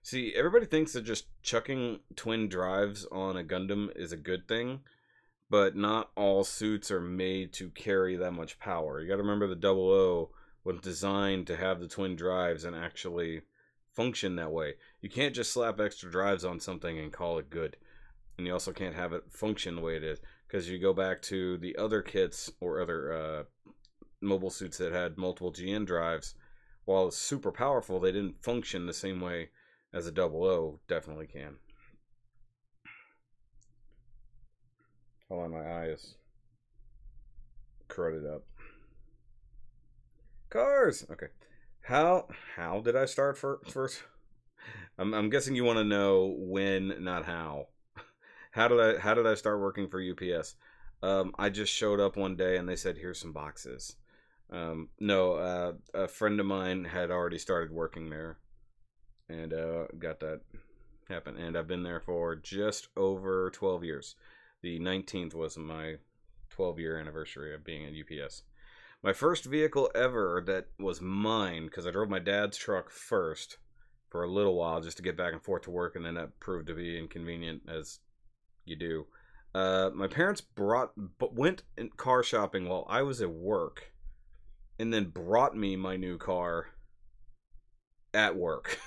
Speaker 1: See, everybody thinks that just chucking twin drives on a Gundam is a good thing, but not all suits are made to carry that much power. You gotta remember the 00 was designed to have the twin drives and actually function that way. You can't just slap extra drives on something and call it good. And you also can't have it function the way it is, because you go back to the other kits or other mobile suits that had multiple GN drives. While it's super powerful, they didn't function the same way as a 00 definitely can. Hold on, my eye is corroded up. Cars! Okay. How did I start first? I'm guessing you want to know when, not how. How did I start working for UPS? I just showed up one day and they said, here's some boxes. No, a friend of mine had already started working there and got that happen. And I've been there for just over 12 years. The 19th was my 12-year anniversary of being at UPS. My first vehicle ever that was mine, because I drove my dad's truck first for a little while just to get back and forth to work, and then that proved to be inconvenient, as you do. My parents went car shopping while I was at work, and then brought me my new car at work.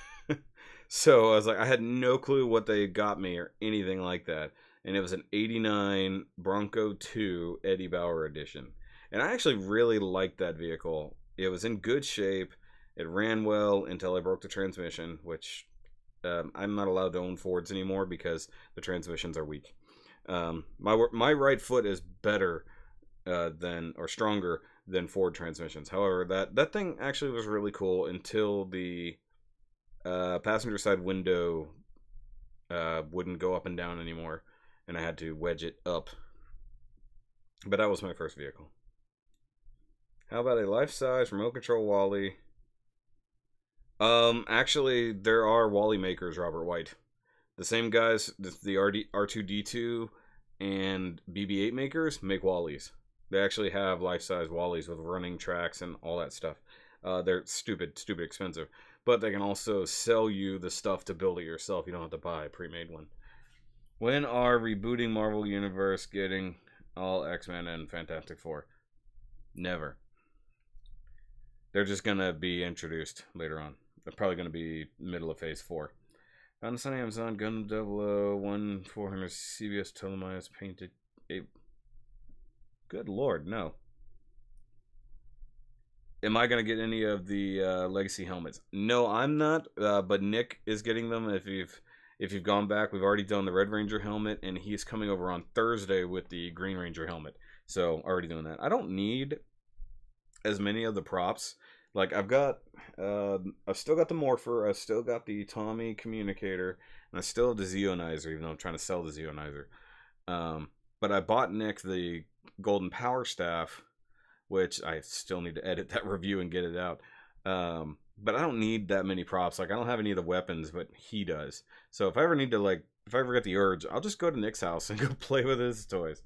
Speaker 1: So I was like, I had no clue what they got me or anything like that. And it was an 89 Bronco 2 Eddie Bauer edition. And I actually really liked that vehicle. It was in good shape. It ran well until I broke the transmission, which I'm not allowed to own Fords anymore because the transmissions are weak. My right foot is better stronger than Ford transmissions. However, that thing actually was really cool until the passenger side window wouldn't go up and down anymore, and I had to wedge it up. But that was my first vehicle. How about a life-size remote control Wally? Actually, there are Wally makers, Robert White. The same guys, the R2-D2 and BB-8 makers make Wallies. They actually have life-size Wallies with running tracks and all that stuff. They're stupid expensive. But they can also sell you the stuff to build it yourself. You don't have to buy a pre-made one. When are rebooting Marvel Universe getting all X-Men and Fantastic Four? Never. They're just going to be introduced later on. They're probably going to be middle of Phase 4. On Sunny Amazon, Gundam 00, 1400 CBS Telemyos painted. Good lord, no. Am I going to get any of the Legacy helmets? No, I'm not, but Nick is getting them. If you've gone back, we've already done the Red Ranger helmet, and he's coming over on Thursday with the Green Ranger helmet. So, already doing that. I don't need as many of the props. Like, I've still got the Morpher, I've still got the Tommy Communicator, and I still have the Zeonizer, even though I'm trying to sell the Zeonizer. But I bought Nick the Golden Power Staff, which I still need to edit that review and get it out. But I don't need that many props. Like, I don't have any of the weapons, but he does. So if I ever need to, like, if I ever get the urge, I'll just go to Nick's house and go play with his toys.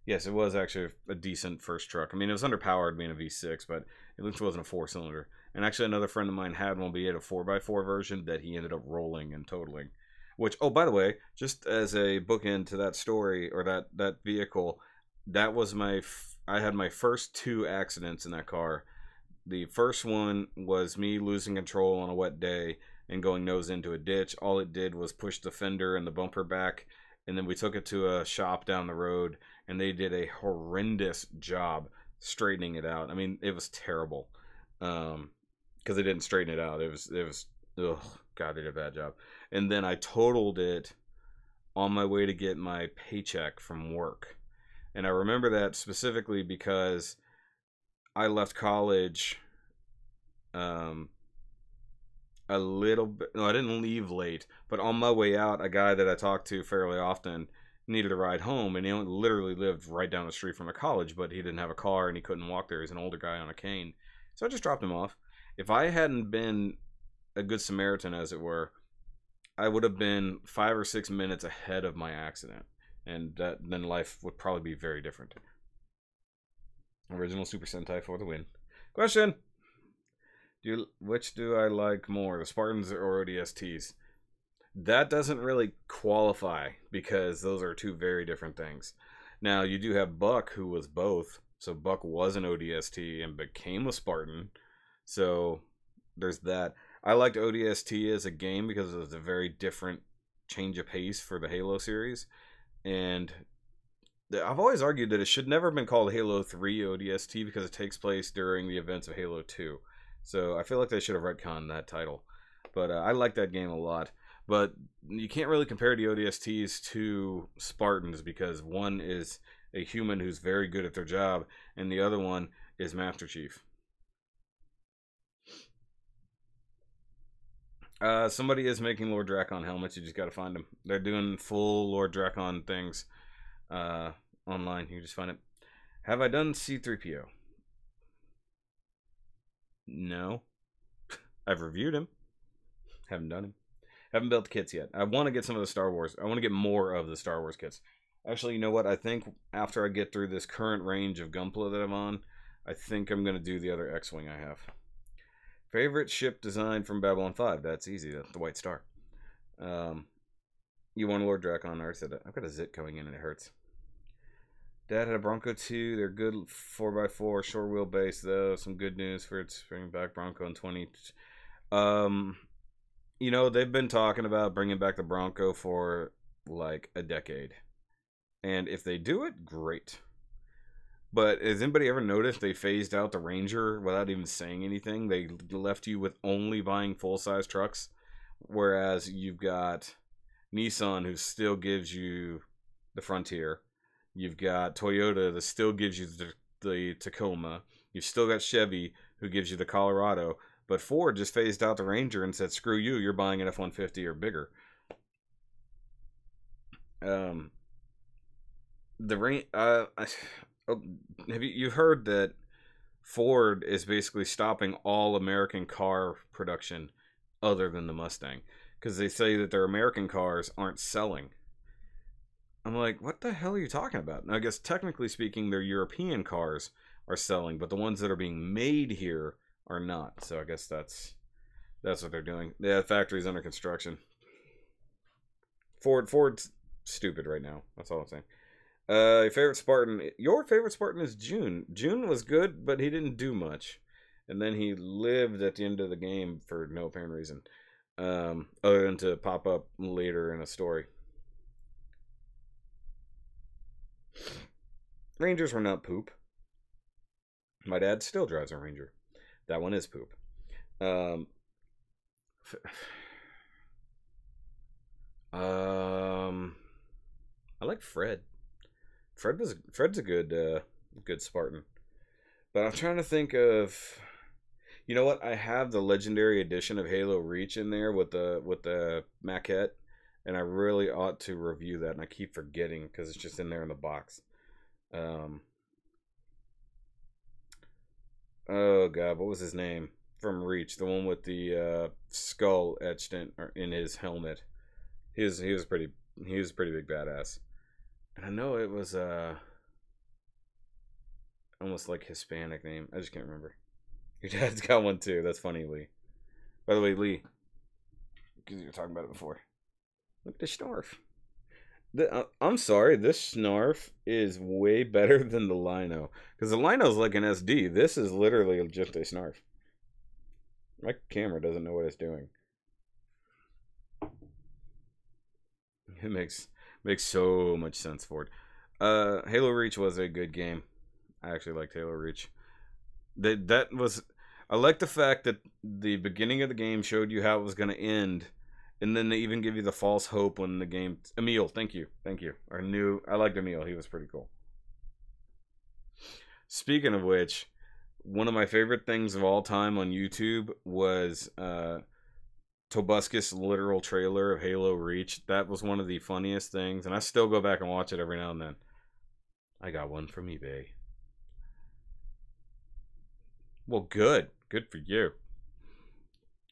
Speaker 1: Yes, it was actually a decent first truck. I mean, it was underpowered being a V6, but at least it wasn't a 4-cylinder. And actually, another friend of mine had one, but he had a 4x4 version that he ended up rolling and totaling. Which, oh, by the way, just as a bookend to that story, or that vehicle, that was I had my first 2 accidents in that car. The first one was me losing control on a wet day and going nose into a ditch. All it did was push the fender and the bumper back, and then we took it to a shop down the road, and they did a horrendous job straightening it out. I mean, it was terrible, because they didn't straighten it out. It was ugh, God, they did a bad job. And then I totaled it on my way to get my paycheck from work, and I remember that specifically because I left college a little bit. No, I didn't leave late, but on my way out, a guy that I talked to fairly often needed a ride home, and he literally lived right down the street from the college, but he didn't have a car and he couldn't walk there. He's an older guy on a cane. So I just dropped him off. If I hadn't been a good Samaritan, as it were, I would have been 5 or 6 minutes ahead of my accident, and then life would probably be very different. Original Super Sentai for the win. Question: which do I like more, the Spartans or ODSTs? That doesn't really qualify because those are 2 very different things. Now, you do have Buck, who was both. So Buck was an ODST and became a Spartan. So there's that. I liked ODST as a game because it was a very different change of pace for the Halo series. And I've always argued that it should never have been called Halo 3 ODST because it takes place during the events of Halo 2. So I feel like they should have retconned that title. But I like that game a lot. But you can't really compare the ODSTs to Spartans because one is a human who's very good at their job, and the other one is Master Chief. Somebody is making Lord Drakon helmets. You just got to find them. They're doing full Lord Drakon things online. You just find it. Have I done C-3PO? No. I've reviewed him. Haven't done him. Haven't built the kits yet. I want to get some of the Star Wars. I want to get more of the Star Wars kits. Actually, you know what? I think after I get through this current range of Gunpla that I'm on, I think I'm going to do the other X-Wing I have. Favorite ship design from Babylon 5? That's easy. That's the White Star. You want Lord Drakon? I already said that. I've got a zit coming in and it hurts. Dad had a Bronco 2. They're good 4x4, short wheelbase though. Some good news for its bringing back Bronco in 20. You know, they've been talking about bringing back the Bronco for like a decade. And if they do it, great. But has anybody ever noticed they phased out the Ranger without even saying anything? They left you with only buying full-size trucks. Whereas you've got Nissan, who still gives you the Frontier. You've got Toyota that still gives you the Tacoma. You've still got Chevy, who gives you the Colorado. But Ford just phased out the Ranger and said, screw you, you're buying an F-150 or bigger. You've heard that Ford is basically stopping all American car production other than the Mustang because they say that their American cars aren't selling. I'm like, what the hell are you talking about? And I guess technically speaking, their European cars are selling, but the ones that are being made here are not. So I guess that's what they're doing. Yeah, the factory's under construction. Ford's stupid right now. That's all I'm saying. Your favorite Spartan? Your favorite Spartan is June. June was good, but he didn't do much. And then he lived at the end of the game for no apparent reason. Other than to pop up later in a story. Rangers were not poop. My dad still drives a Ranger. That one is poop. I like Fred. Fred's a good Spartan. But I'm trying to think of, you know what? I have the legendary edition of Halo Reach in there with the maquette, and I really ought to review that, and I keep forgetting because it's just in there in the box. Oh god, what was his name from Reach? The one with the skull etched in his helmet. He was pretty big badass. And I know it was almost like Hispanic name. I just can't remember. Your dad's got one too. That's funny, Lee. By the way, Lee, because you were talking about it before. Look at the snarf. I'm sorry, this snarf is way better than the lino. Because the lino's like an SD. This is literally just a snarf. My camera doesn't know what it's doing. It makes so much sense for it. Halo Reach was a good game. I actually liked Halo Reach. That was... I like the fact that the beginning of the game showed you how it was going to end, and then they even give you the false hope when the game... Emil, thank you. I liked Emil. He was pretty cool. Speaking of which, one of my favorite things of all time on YouTube was Tobuscus' literal trailer of Halo Reach. That was one of the funniest things, and I still go back and watch it every now and then. I got one from eBay. Well, good. Good for you.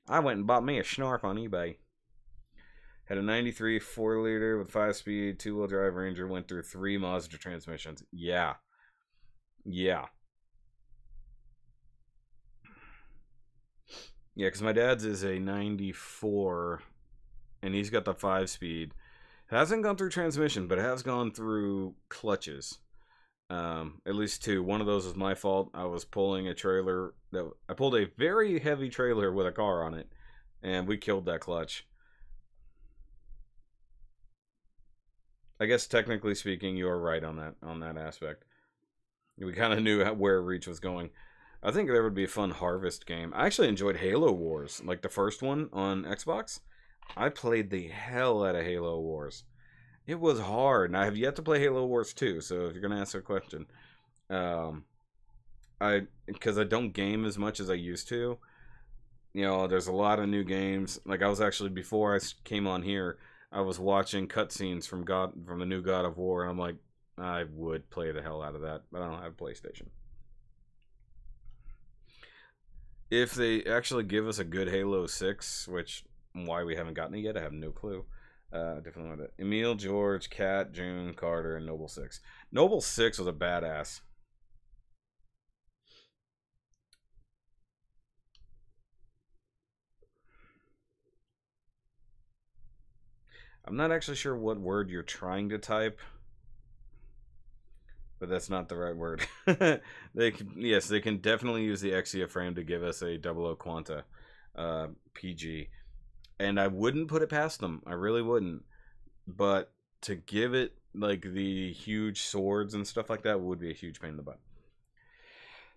Speaker 1: I went and bought me a Snarf on eBay. Had a 93 4-liter with 5-speed, 2-wheel drive Ranger. Went through 3 Mazda transmissions. Yeah. Yeah. Yeah, because my dad's is a 94, and he's got the 5-speed. It hasn't gone through transmission, but it has gone through clutches. At least 2. One of those was my fault. I was pulling a trailer. I pulled a very heavy trailer with a car on it, and we killed that clutch. I guess technically speaking, you are right on that aspect. We kind of knew where Reach was going. I think there would be a fun harvest game. I actually enjoyed Halo Wars, like the first one on Xbox. I played the hell out of Halo Wars. It was hard, and I have yet to play Halo Wars 2, so if you're going to ask a question, because I don't game as much as I used to, you know, there's a lot of new games. Like, I was actually, before I came on here, I was watching cutscenes from the new God of War, and I'm like, I would play the hell out of that, but I don't have a PlayStation. If they actually give us a good Halo 6, which, why we haven't gotten it yet, I have no clue. Definitely want it. Emil, George, Kat, June, Carter, and Noble 6. Noble 6 was a badass. I'm not actually sure what word you're trying to type, but that's not the right word. Yes, they can definitely use the Exia frame to give us a 00 Quanta PG. And I wouldn't put it past them. I really wouldn't. But to give it like the huge swords and stuff like that would be a huge pain in the butt.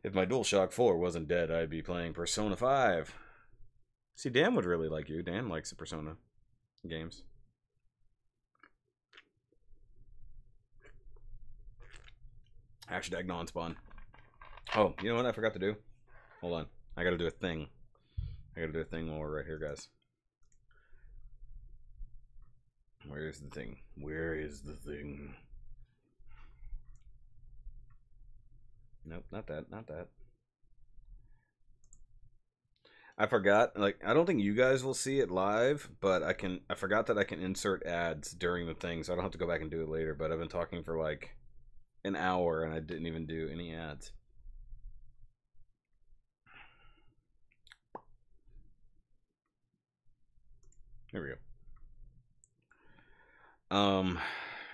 Speaker 1: If my DualShock 4 wasn't dead, I'd be playing Persona 5. See, Dan would really like you. Dan likes the Persona games. Hashtag non-spawn. Oh, you know what I forgot to do? Hold on. I gotta do a thing. While we're right here, guys. Where is the thing? Where is the thing? Nope, not that. I forgot, like, I don't think you guys will see it live, but I forgot that I can insert ads during the thing, so I don't have to go back and do it later, but I've been talking for like an hour and I didn't even do any ads. There we go.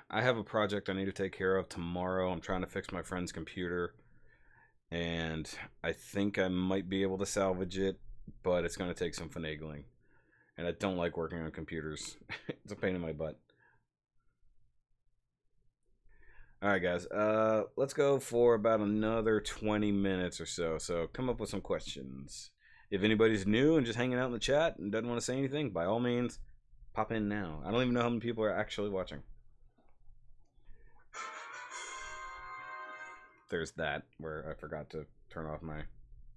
Speaker 1: I have a project I need to take care of tomorrow. I'm trying to fix my friend's computer, and I think I might be able to salvage it, but it's going to take some finagling, and I don't like working on computers. It's a pain in my butt. Alright, guys, let's go for about another 20 minutes or so. So come up with some questions. If anybody's new and just hanging out in the chat and doesn't want to say anything, by all means, pop in now. I don't even know how many people are actually watching. There's that, where I forgot to turn off my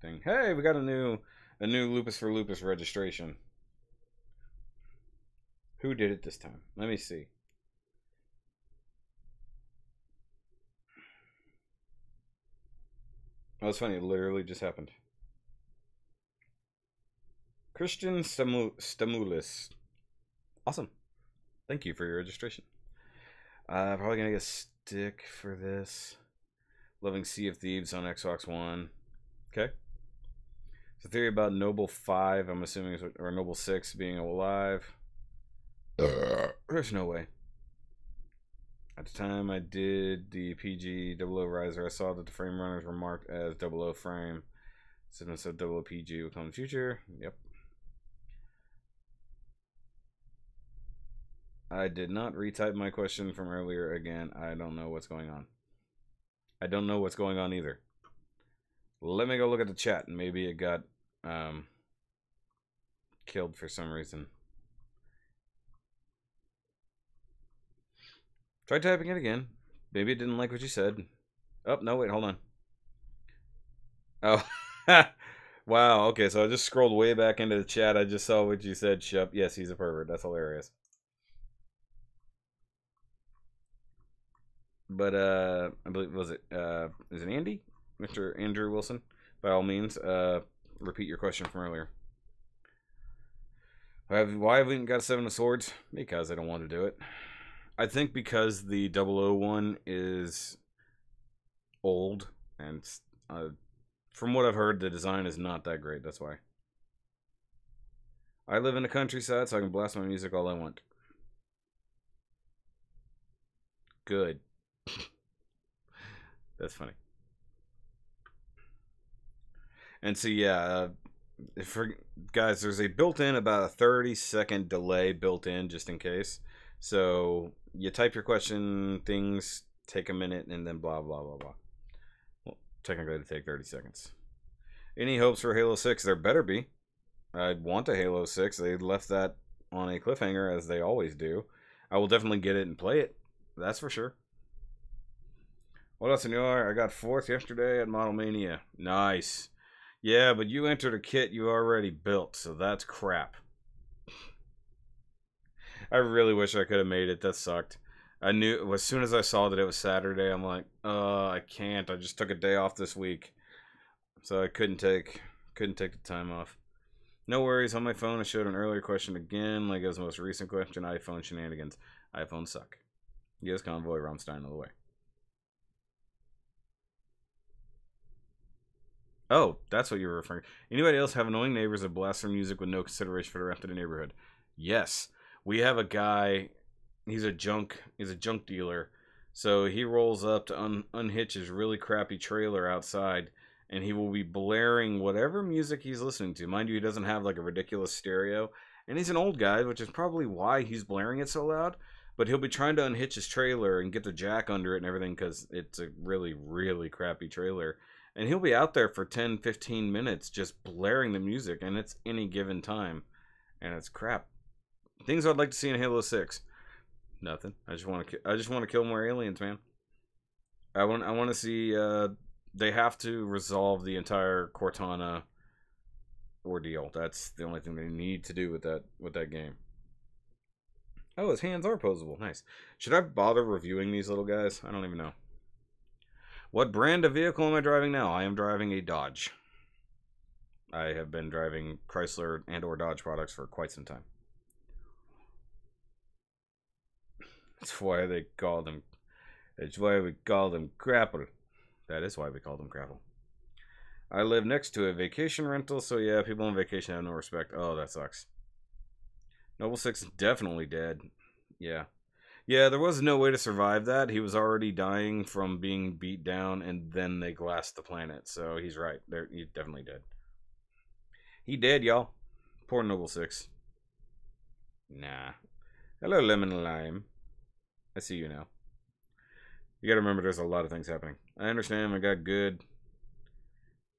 Speaker 1: thing. Hey, we got a new Lupus for Lupus registration. Who did it this time? Let me see. Oh, it's funny. It literally just happened. Christian Stamoulis. Awesome. Thank you for your registration. Probably gonna get a stick for this. Loving Sea of Thieves on Xbox One. Okay. It's a theory about Noble 5, I'm assuming, or Noble 6 being alive. There's no way. At the time I did the PG 00 Riser, I saw that the frame runners were marked as 00 frame. So it said 00 PG will come in the future. Yep. I did not retype my question from earlier again. I don't know what's going on. I don't know what's going on either. Let me go look at the chat. Maybe it got killed for some reason. Try typing it again. Maybe it didn't like what you said. Oh, no, wait, hold on. Oh, wow, okay, so I just scrolled way back into the chat. I just saw what you said, Shup. Yes, he's a pervert. That's hilarious. But, I believe, was it Andy? Mr. Andrew Wilson? By all means, repeat your question from earlier. Why haven't we got 7 of Swords? Because I don't want to do it. I think because the 001 is old, and from what I've heard, the design is not that great. That's why. I live in the countryside, so I can blast my music all I want. Good. That's funny. And so, yeah, for guys, there's a built-in about a 30-second delay built in just in case. So you type your question, things take a minute, and then blah, blah, blah, blah. Well, technically it'd take 30 seconds. Any hopes for Halo 6? There better be. I'd want a Halo 6. They left that on a cliffhanger, as they always do. I will definitely get it and play it. That's for sure. What else, senor? I got 4th yesterday at Model Mania. Nice. Yeah, but you entered a kit you already built, so that's crap. I really wish I could have made it. That sucked. I knew as soon as I saw that it was Saturday, I'm like, I can't. I just took a day off this week, so I couldn't take the time off. No worries. On my phone, I showed an earlier question again, like it was the most recent question. iPhone shenanigans. iPhones suck. Yes, Convoy Rammstein all the way. Oh, that's what you were referring to. Anybody else have annoying neighbors that blast their music with no consideration for the rest of the neighborhood? Yes. We have a guy, he's a junk dealer. So he rolls up to unhitch his really crappy trailer outside, and he will be blaring whatever music he's listening to. Mind you, he doesn't have like a ridiculous stereo, and he's an old guy, which is probably why he's blaring it so loud. But he'll be trying to unhitch his trailer and get the jack under it and everything because it's a really, really crappy trailer. And he'll be out there for 10, 15 minutes just blaring the music, and it's any given time. And it's crap. Things I'd like to see in Halo 6. Nothing. I just want to kill more aliens, man. I want to see they have to resolve the entire Cortana ordeal. That's the only thing they need to do with that game. Oh, his hands are posable. Nice. Should I bother reviewing these little guys? I don't even know. What brand of vehicle am I driving now? I am driving a Dodge. I have been driving Chrysler and or Dodge products for quite some time. That's why they call them. That's why we call them Crapple. That is why we call them Crapple. I live next to a vacation rental, so yeah, people on vacation have no respect. Oh, that sucks. Noble 6 is definitely dead. Yeah. Yeah, there was no way to survive that. He was already dying from being beat down, and then they glassed the planet. So he's right. He's definitely dead. He dead, y'all. Poor Noble 6. Nah. Hello, Lemon and Lime. I see you now. You gotta remember there's a lot of things happening. I understand I got good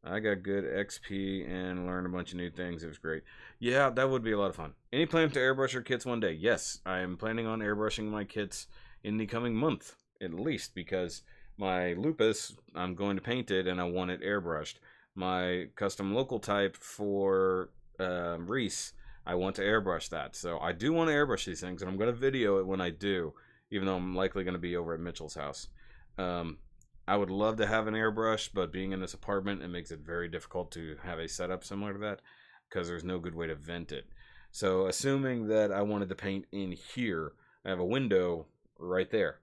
Speaker 1: XP and learned a bunch of new things. It was great. Yeah, that would be a lot of fun. Any plans to airbrush your kits one day? Yes, I am planning on airbrushing my kits in the coming month, at least, because my Lupus, I'm going to paint it and I want it airbrushed. My custom local type for Reese, I want to airbrush that. So I do want to airbrush these things, and I'm going to video it when I do, even though I'm likely going to be over at Mitchell's house. I would love to have an airbrush, but being in this apartment, it makes it very difficult to have a setup similar to that because there's no good way to vent it. So assuming that I wanted to paint in here, I have a window right there.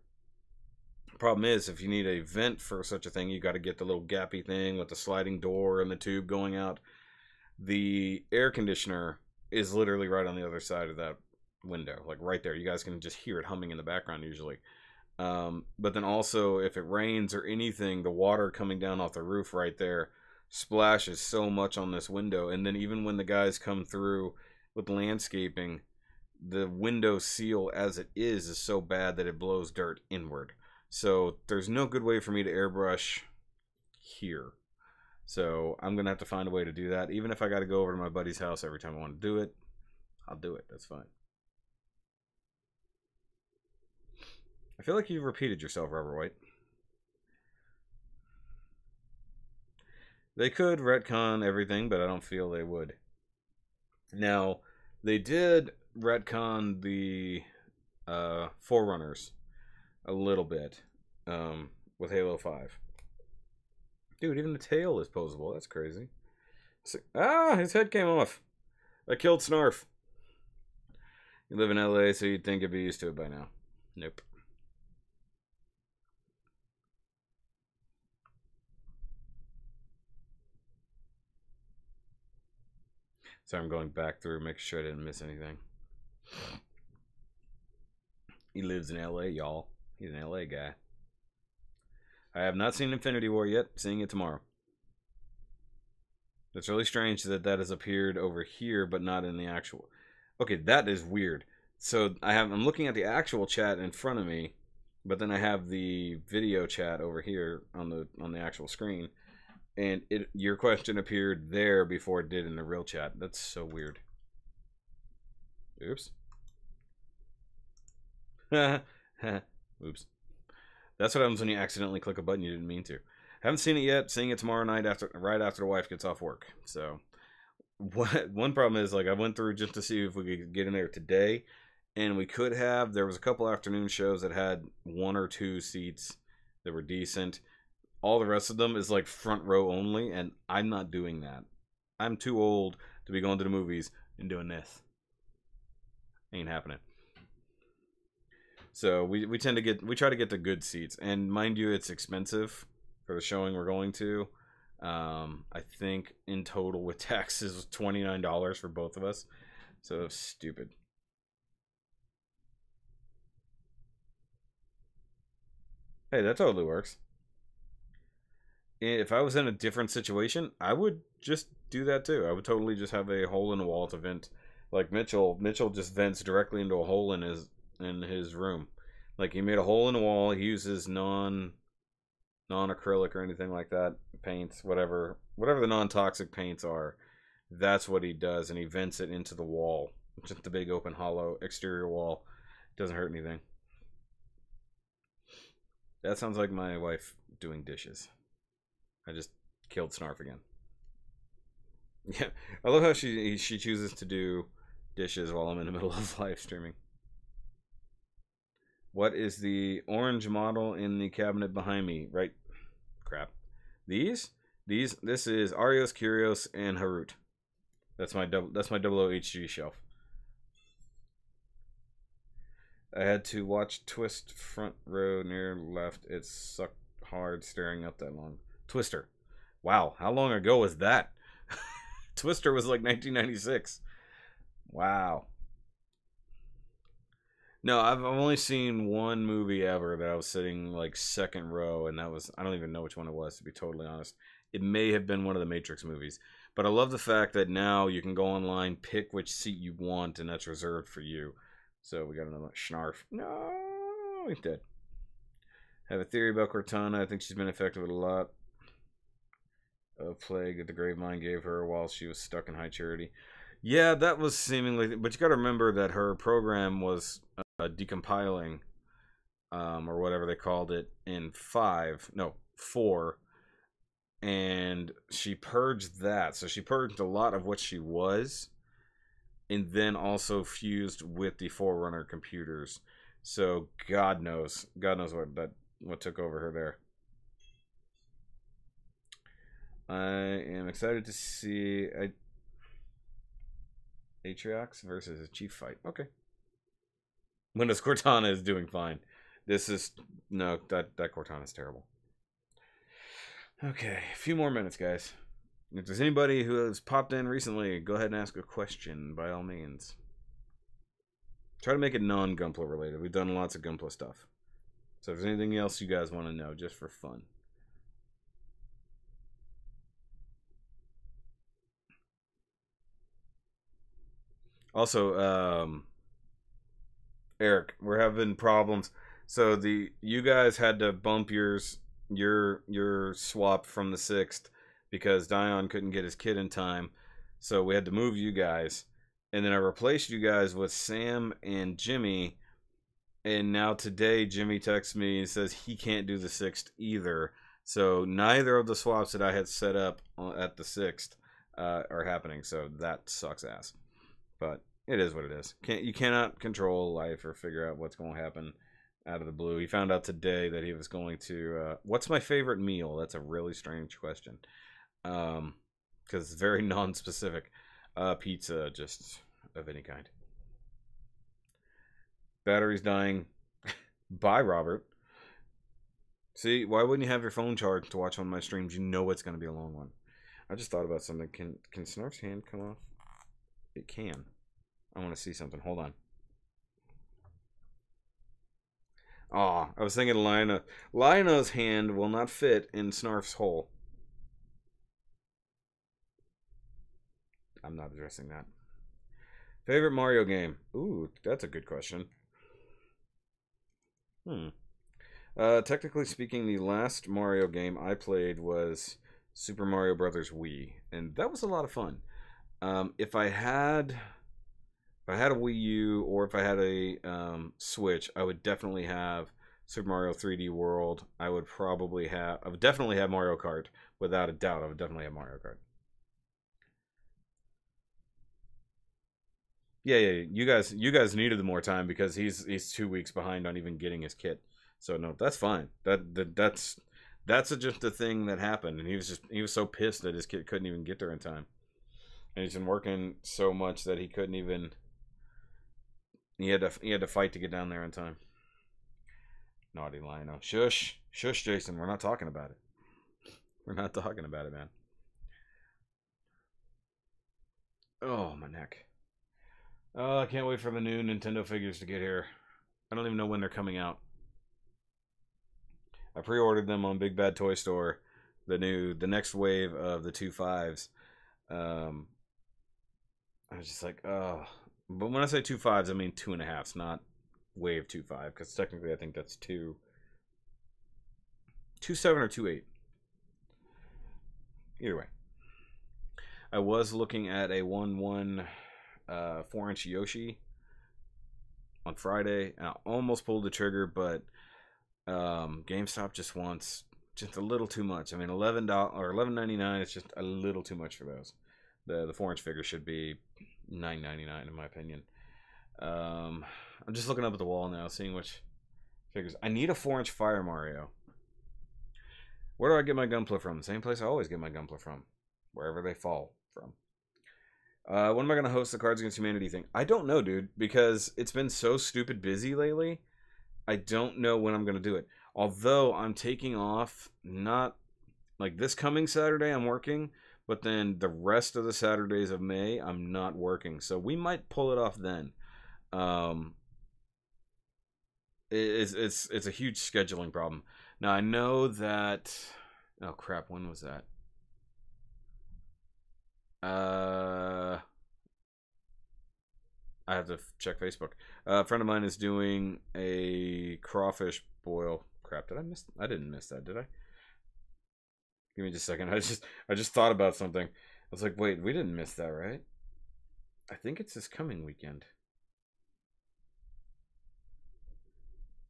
Speaker 1: Problem is, if you need a vent for such a thing, you got to get the little gappy thing with the sliding door and the tube going out. The air conditioner is literally right on the other side of that window, like right there. You guys can just hear it humming in the background usually. But then also, if it rains or anything, the water coming down off the roof right there splashes so much on this window. And then even when the guys come through with landscaping, the window seal as it is so bad that it blows dirt inward. So there's no good way for me to airbrush here. So I'm going to have to find a way to do that. Even if I got to go over to my buddy's house every time I want to do it, I'll do it. That's fine. I feel like you've repeated yourself, Robert White. They could retcon everything, but I don't feel they would. Now, they did retcon the Forerunners a little bit with Halo 5. Dude, even the tail is posable. That's crazy. So, his head came off. I killed Snarf. You live in LA, so you'd think you'd be used to it by now. Nope. So I'm going back through, making sure I didn't miss anything. He lives in LA, y'all. He's an LA guy. I have not seen Infinity War yet. Seeing it tomorrow. It's really strange that that has appeared over here, but not in the actual. Okay, that is weird. So I'm looking at the actual chat in front of me, but then I have the video chat over here on the actual screen. And your question appeared there before it did in the real chat. That's so weird. Oops. Oops. That's what happens when you accidentally click a button you didn't mean to. Haven't seen it yet. Seeing it tomorrow night right after the wife gets off work. So, one problem is, like, I went through just to see if we could get in there today, and we could have. There was a couple afternoon shows that had 1 or 2 seats that were decent. All the rest of them is like front row only, and I'm not doing that. I'm too old to be going to the movies and doing this. Ain't happening. So we try to get the good seats, and mind you, it's expensive for the showing we're going to. I think in total with taxes was $29 for both of us. So stupid. Hey, that totally works. If I was in a different situation, I would just do that too. I would totally just have a hole in the wall to vent. Like Mitchell just vents directly into a hole in his room. Like, he made a hole in the wall. He uses non-acrylic or anything like that paints, whatever the non-toxic paints are. That's what he does, and he vents it into the wall. Just the big open hollow exterior wall. Doesn't hurt anything. That sounds like my wife doing dishes. I just killed Snarf again. Yeah, I love how she chooses to do dishes while I'm in the middle of live streaming. What is the orange model in the cabinet behind me? Right, crap. This is Arios, Kyrios, and Harut. That's my double HG shelf. I had to watch Twist front row near left. It sucked hard staring up that long. Twister. Wow, how long ago was that? Twister was like 1996. Wow. No, I've only seen one movie ever that I was sitting like second row, and that was, I don't even know which one it was, to be totally honest. It may have been one of the Matrix movies. But I love the fact that now you can go online, pick which seat you want, and that's reserved for you. So we got another Schnarf. No, he's dead. Have a theory about Cortana. I think she's been affected with a lot of plague that the Gravemind gave her while she was stuck in High Charity. Yeah, that was seemingly, but you got to remember that her program was decompiling, or whatever they called it, in 4, and she purged that. So she purged a lot of what she was, and then also fused with the Forerunner computers. So God knows what took over her there. I am excited to see Atriox versus a Chief fight. Okay. Windows Cortana is doing fine. This is no, that Cortana's terrible. Okay, a few more minutes, guys. If there's anybody who has popped in recently, go ahead and ask a question by all means. Try to make it non-Gunpla related. We've done lots of Gunpla stuff. So if there's anything else you guys want to know, just for fun. Also, Eric, we're having problems. So you guys had to bump your swap from the 6th because Dion couldn't get his kit in time. So we had to move you guys. And then I replaced you guys with Sam and Jimmy. And now today Jimmy texts me and says he can't do the 6th either. So neither of the swaps that I had set up at the 6th are happening. So that sucks ass. But it is what it is. You cannot control life or figure out what's going to happen out of the blue. He found out today that he was going to... what's my favorite meal? That's a really strange question. Because it's very non-specific. Pizza, just of any kind. Battery's dying. Bye, Robert. See, why wouldn't you have your phone charged to watch one of my streams? You know it's going to be a long one. I just thought about something. Can Snarf's hand come off? It can. I want to see something. Hold on. Aw, I was thinking Lina. Lina's hand will not fit in Snarf's hole. I'm not addressing that. Favorite Mario game? Ooh, that's a good question. Technically speaking, the last Mario game I played was Super Mario Brothers Wii, and that was a lot of fun. If I had a Wii U or if I had a Switch, I would definitely have Super Mario 3D World. I would definitely have Mario Kart, without a doubt. I would definitely have Mario Kart. Yeah. You guys needed more time because he's 2 weeks behind on even getting his kit. So no, that's fine. That's just a thing that happened, and he was so pissed that his kit couldn't even get there in time. And he's been working so much that he couldn't even. He had to fight to get down there in time. Naughty Lino. Shush, Jason. We're not talking about it. We're not talking about it, man. Oh, my neck. Oh, I can't wait for the new Nintendo figures to get here. I don't even know when they're coming out. I pre-ordered them on Big Bad Toy Store. The next wave of the 2.5s. I was just like, oh. But when I say 2.5s, I mean 2.5s, not wave 2.5, because technically I think that's 2.7 or 2.8. Either way. I was looking at a 1/1 4-inch Yoshi on Friday. I almost pulled the trigger, but GameStop just wants just a little too much. I mean, $11 or $11.99 is just a little too much for those. The 4-inch figure should be $9.99 in my opinion. I'm just looking up at the wall now, seeing which figures. I need a 4-inch Fire Mario. Where do I get my Gunpla from? The same place I always get my Gunpla from. Wherever they fall from. When am I going to host the Cards Against Humanity thing? I don't know, dude, because it's been so stupid busy lately. I don't know when I'm going to do it. Although I'm taking off, not like this coming Saturday I'm working, but then the rest of the Saturdays of May I'm not working. So we might pull it off then. It's a huge scheduling problem. Now I know that... Oh crap, when was that? I have to check Facebook. A friend of mine is doing a crawfish boil. Crap, did I miss? I didn't miss that, did I? Give me just a second. I just thought about something. I was like, wait, we didn't miss that, right? I think it's this coming weekend.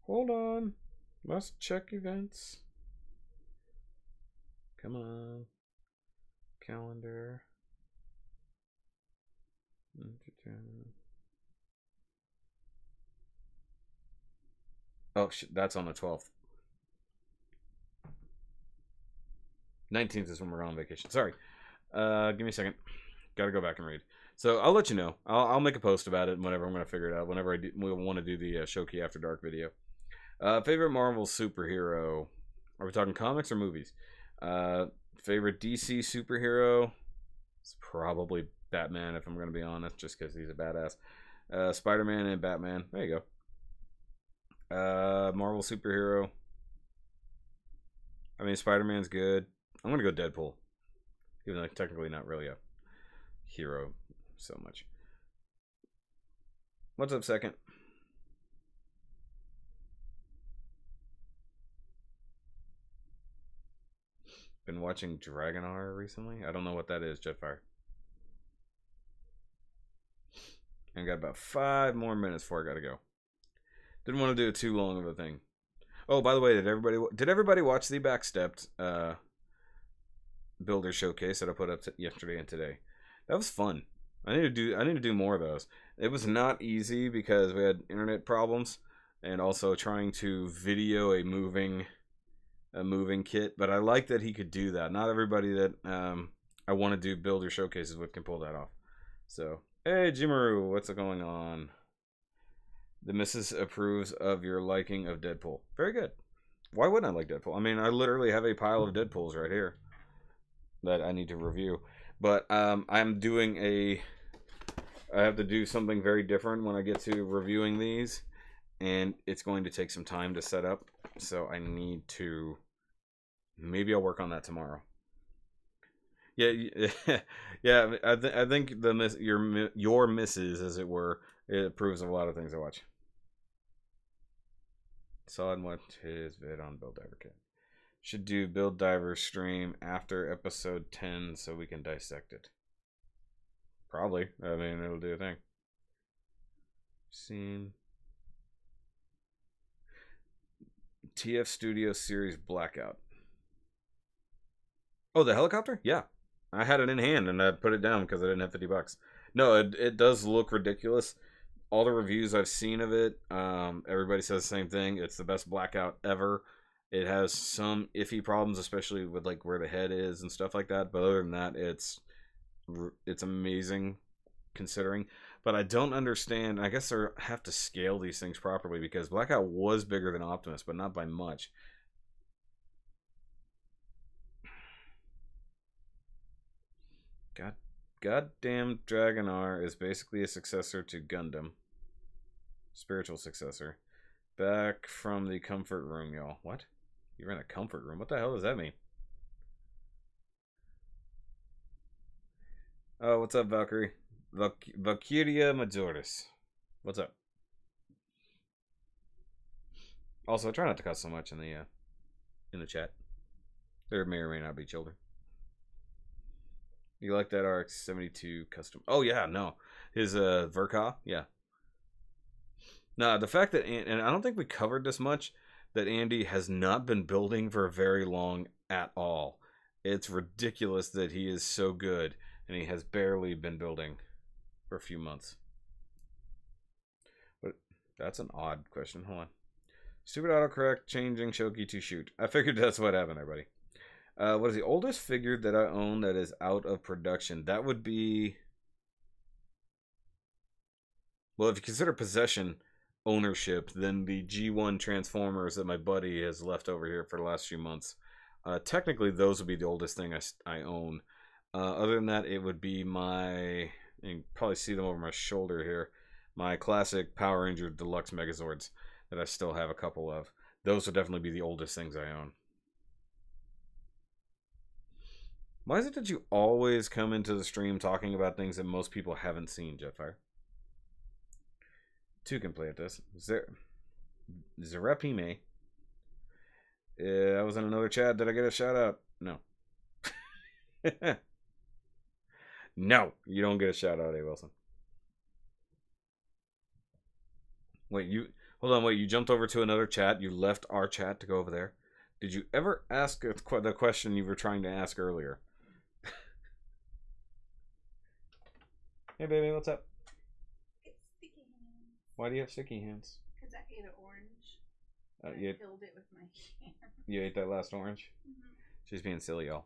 Speaker 1: Hold on. Must check events. Come on. Calendar. Oh, shit, that's on the 12th. 19th is when we're on vacation. Sorry. Give me a second. Gotta go back and read. So I'll let you know. I'll make a post about it whenever I'm going to figure it out. Whenever we want to do the Shoky After Dark video. Favorite Marvel superhero? Are we talking comics or movies? Favorite DC superhero? It's probably Batman, if I'm going to be honest, just because he's a badass. Spider-Man and Batman. There you go. Marvel superhero. I mean, Spider-Man's good. I'm going to go Deadpool. Even though technically not really a hero so much. What's up, second? Been watching Dragonar recently. I don't know what that is, Jetfire. I got about 5 more minutes before I gotta go. Didn't want to do it too long of a thing. Oh, by the way, did everybody watch the Backstepped builder showcase that I put up yesterday and today? That was fun. I need to do more of those. It was not easy because we had internet problems and also trying to video a moving kit, but I like that he could do that. Not everybody that I want to do builder showcases with can pull that off. So, hey Jimaru, what's going on? The missus approves of your liking of Deadpool. Very good. Why wouldn't I like Deadpool? I mean, I literally have a pile of Deadpools right here that I need to review. But I'm doing I have to do something very different when I get to reviewing these, and it's going to take some time to set up. So I need to. Maybe I'll work on that tomorrow. Yeah, yeah. I think your misses, as it were, it approves of a lot of things I watch. Saw and watched his vid on Build Diver Kit. Should do Build Diver stream after episode 10 so we can dissect it. Probably. I mean, it'll do a thing. Scene. TF Studio Series Blackout. Oh, the helicopter? Yeah. I had it in hand and I put it down because I didn't have $50. No, it does look ridiculous. All the reviews I've seen of it, everybody says the same thing. It's the best Blackout ever. It has some iffy problems, especially with like where the head is and stuff like that. But other than that, it's amazing considering. But I don't understand. I guess they have to scale these things properly because Blackout was bigger than Optimus, but not by much. Goddamn Dragonar is basically a successor to Gundam. Spiritual successor. Back from the comfort room, y'all. What? You're in a comfort room? What the hell does that mean? Oh, what's up, Valkyrie? Valkyria Majoris. What's up? Also, try not to cuss so much in the chat. There may or may not be children. You like that RX-72 custom? Oh yeah, no. His Verka, yeah. Nah, the fact that and I don't think we covered this much, that Andy has not been building for very long at all. It's ridiculous that he is so good and he has barely been building for a few months. But that's an odd question. Hold on. Stupid autocorrect changing Shoky to shoot. I figured that's what happened, everybody. What is the oldest figure that I own that is out of production? That would be... Well, if you consider possession ownership, then the G1 Transformers that my buddy has left over here for the last few months. Technically, those would be the oldest thing I own. Other than that, it would be my... You can probably see them over my shoulder here. My classic Power Ranger Deluxe Megazords that I still have a couple of. Those would definitely be the oldest things I own. Why is it that you always come into the stream talking about things that most people haven't seen, Jetfire? Two can play at this. Zerapime. I was in another chat. Did I get a shout out? No. No, you don't get a shout out, A. Wilson. Wait, hold on, wait, you jumped over to another chat. You left our chat to go over there. Did you ever ask the question you were trying to ask earlier? Hey, baby, what's up?
Speaker 2: It's sticky hands.
Speaker 1: Why do you have sticky hands?
Speaker 2: Because I ate an orange. I filled it with my hand.
Speaker 1: You ate that last orange?
Speaker 2: Mm-hmm.
Speaker 1: She's being silly, y'all.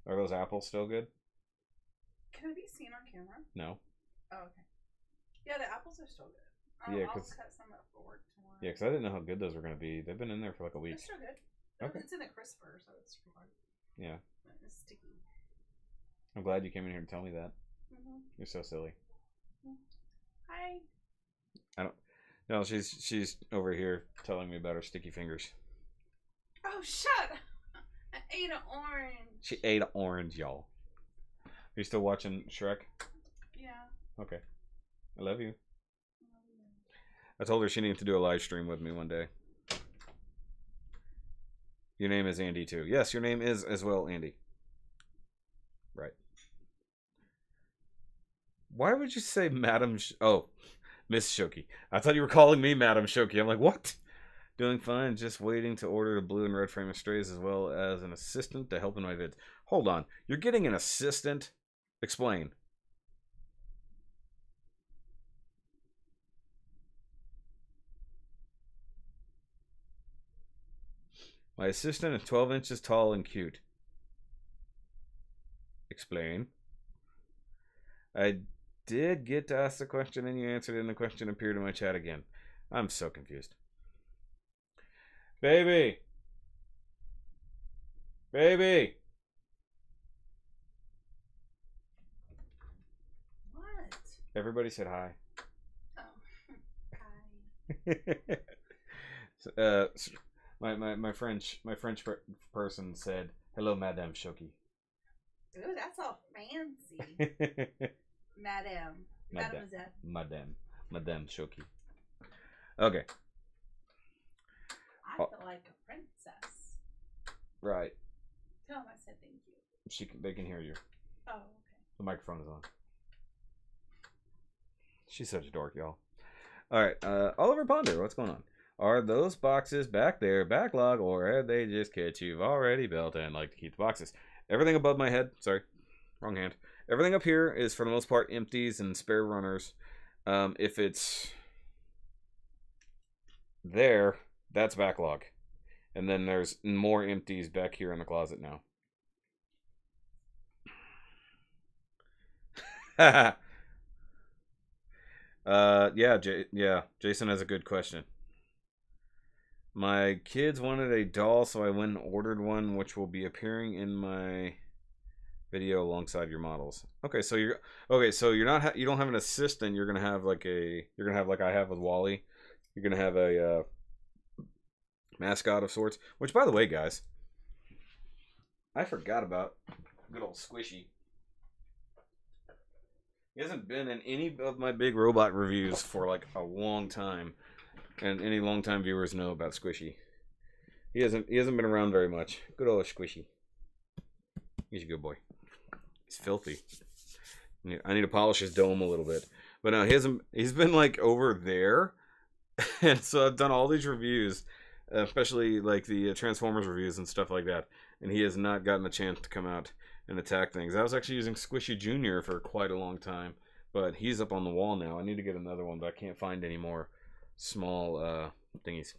Speaker 1: Are those apples still good?
Speaker 2: Can it be seen on camera?
Speaker 1: No.
Speaker 2: Oh, okay. Yeah, the apples are still good. Oh,
Speaker 1: Yeah,
Speaker 2: I'll
Speaker 1: 'cause-
Speaker 2: cut some up for work tomorrow.
Speaker 1: Yeah, because I didn't know how good those were going to be. They've been in there for like a week.
Speaker 2: It's still good.
Speaker 1: Okay.
Speaker 2: It's in a crisper, so it's hard.
Speaker 1: Yeah.
Speaker 2: It's sticky.
Speaker 1: I'm glad you came in here to tell me that.
Speaker 2: Mm-hmm.
Speaker 1: You're so silly.
Speaker 2: Hi.
Speaker 1: No, she's over here telling me about her sticky fingers.
Speaker 2: Oh, shut up. I ate an orange.
Speaker 1: She ate an orange, y'all. Are you still watching Shrek?
Speaker 2: Yeah.
Speaker 1: Okay. I love you. I told her she needed to do a live stream with me one day. Your name is Andy too. Yes, your name is as well Andy. Right. Why would you say Madam Oh, Miss Shoky. I thought you were calling me Madam Shoky. I'm like, what? Doing fine. Just waiting to order the blue and red frame of strays as well as an assistant to help in my vids. Hold on. You're getting an assistant? Explain. My assistant is 12 inches tall and cute. Explain. I did get to ask the question and you answered it and the question appeared in my chat again. I'm so confused. Baby! Baby!
Speaker 2: What?
Speaker 1: Everybody said hi.
Speaker 2: Oh.
Speaker 1: uh, my French person said, "Hello, Madame Shoky."
Speaker 2: Ooh, that's all fancy. Madame.
Speaker 1: Madame Shoky. Okay.
Speaker 2: I feel like a princess.
Speaker 1: Right.
Speaker 2: Tell them I said thank you.
Speaker 1: They can hear you.
Speaker 2: Oh, okay.
Speaker 1: The microphone is on. She's such a dork, y'all. All right, Oliver Ponder, what's going on? Are those boxes back there backlog, or are they just kits you've already built and like to keep the boxes? Everything above my head, sorry, wrong hand. Everything up here is for the most part empties and spare runners. If it's there, that's backlog. And then there's more empties back here in the closet now. Yeah, Jason has a good question. My kids wanted a doll, so I went and ordered one, which will be appearing in my video alongside your models. Okay, so you don't have an assistant. You're gonna have like I have with Wally. You're gonna have a mascot of sorts. Which, by the way, guys, I forgot about good old Squishy. He hasn't been in any of my big robot reviews for like a long time, and any long-time viewers know about Squishy. He hasn't been around very much. Good old Squishy. He's a good boy. He's filthy. I need to polish his dome a little bit, but no, he's been like over there, and so I've done all these reviews, especially like the Transformers reviews and stuff like that, and he has not gotten a chance to come out and attack things. I was actually using Squishy Jr. for quite a long time, but he's up on the wall now. I need to get another one, but I can't find any more small thingies.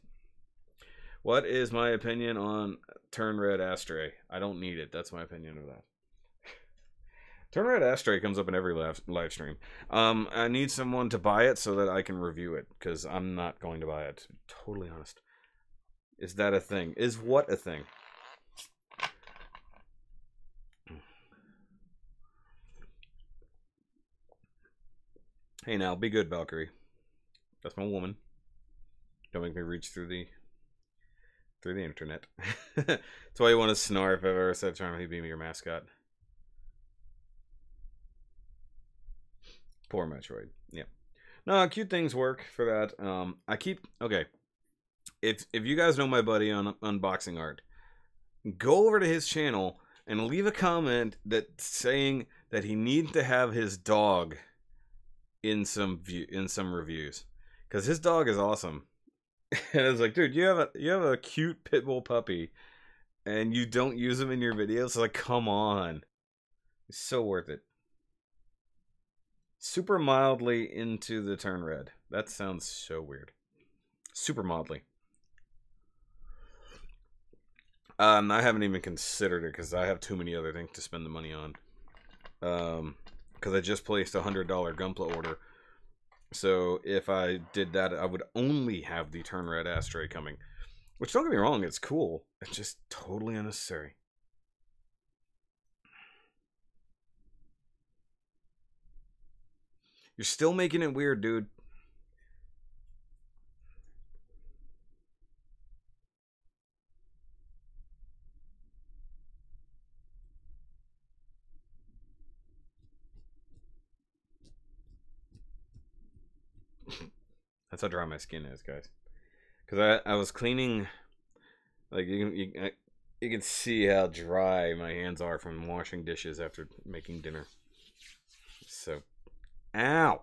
Speaker 1: What is my opinion on Turn Red Ashtray? I don't need it. That's my opinion of that. Turn Red Ashtray comes up in every live stream. I need someone to buy it so that I can review it, because I'm not going to buy it, to be totally honest. Is that a thing? Is what a thing? Hey now, be good, Valkyrie. That's my woman. Don't make me reach through the internet. That's why you want to snarf if I've ever said trying to be your mascot. Poor Metroid. Yeah. No, cute things work for that. Okay. If you guys know my buddy on Unboxing Art, go over to his channel and leave a comment that saying that he needs to have his dog in some reviews, because his dog is awesome. And I was like, dude, you have a cute pit bull puppy and you don't use him in your videos? So like, come on. It's so worth it. Super mildly into the Turn Red. That sounds so weird. Super mildly. I haven't even considered it because I have too many other things to spend the money on. Because I just placed a $100 Gunpla order, So if I did that, I would only have the turn red ashtray coming. Which, don't get me wrong, it's cool. It's just totally unnecessary. You're still making it weird, dude. That's how dry my skin is, guys. Because I was cleaning, like you can see how dry my hands are from washing dishes after making dinner. So, ow!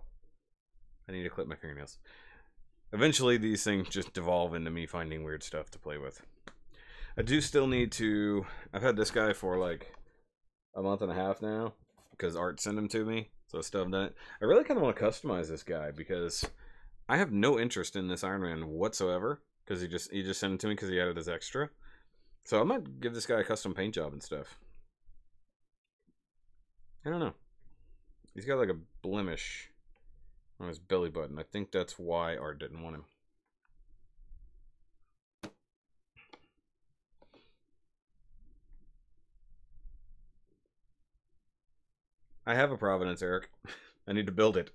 Speaker 1: I need to clip my fingernails. Eventually, these things just devolve into me finding weird stuff to play with. I do still need to. I've had this guy for like a month and a half now because Art sent him to me, so I still haven't done it. I really kind of want to customize this guy because I have no interest in this Iron Man whatsoever because he just sent it to me because he added his extra. So I might give this guy a custom paint job and stuff. I don't know. He's got like a blemish on his belly button. I think that's why Art didn't want him. I have a Providence, Eric. I need to build it.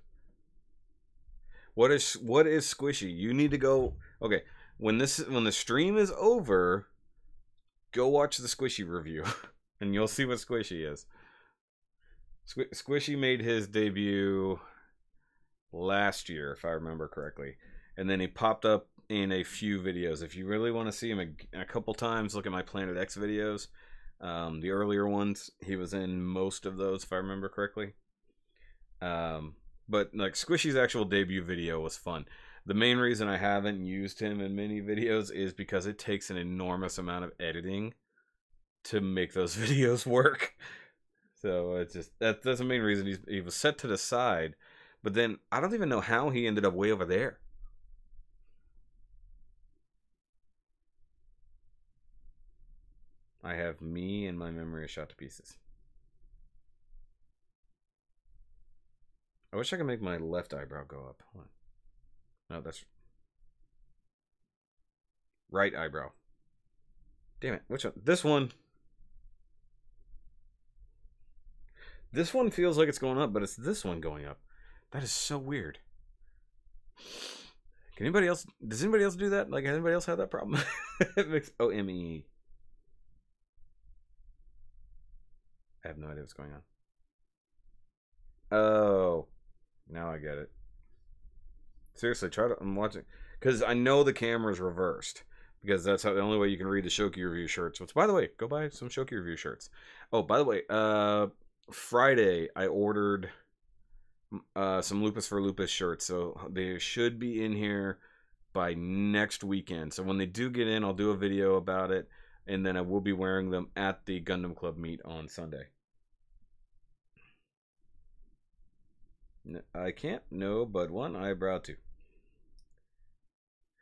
Speaker 1: What is squishy? You need to go. Okay, when the stream is over, go watch the squishy review, and you'll see what squishy is. Squishy made his debut last year, if I remember correctly, and then he popped up in a few videos. If you really want to see him a couple times, look at my Planet X videos. The earlier ones, he was in most of those, if I remember correctly. But like Squishy's actual debut video was fun. The main reason I haven't used him in many videos is because it takes an enormous amount of editing to make those videos work. So it's just that's the main reason he was set to the side. But then I don't even know how he ended up way over there. I have me and my memory shot to pieces. I wish I could make my left eyebrow go up. Hold on. No, that's right eyebrow. Damn it. Which one? This one. This one feels like it's going up, but it's this one going up. That is so weird. Can anybody else? Does anybody else do that? Like, has anybody else had that problem? It makes OME. I have no idea what's going on. Oh, now I get it. Seriously, try to. I'm watching because I know the camera's reversed because that's how the only way you can read the Shoky review shirts. Which, by the way, go buy some Shoky review shirts. Oh, by the way, Friday I ordered some Lupus for Lupus shirts, so they should be in here by next weekend. So when they do get in, I'll do a video about it, and then I will be wearing them at the Gundam Club meet on Sunday. I can't. No, but one eyebrow too.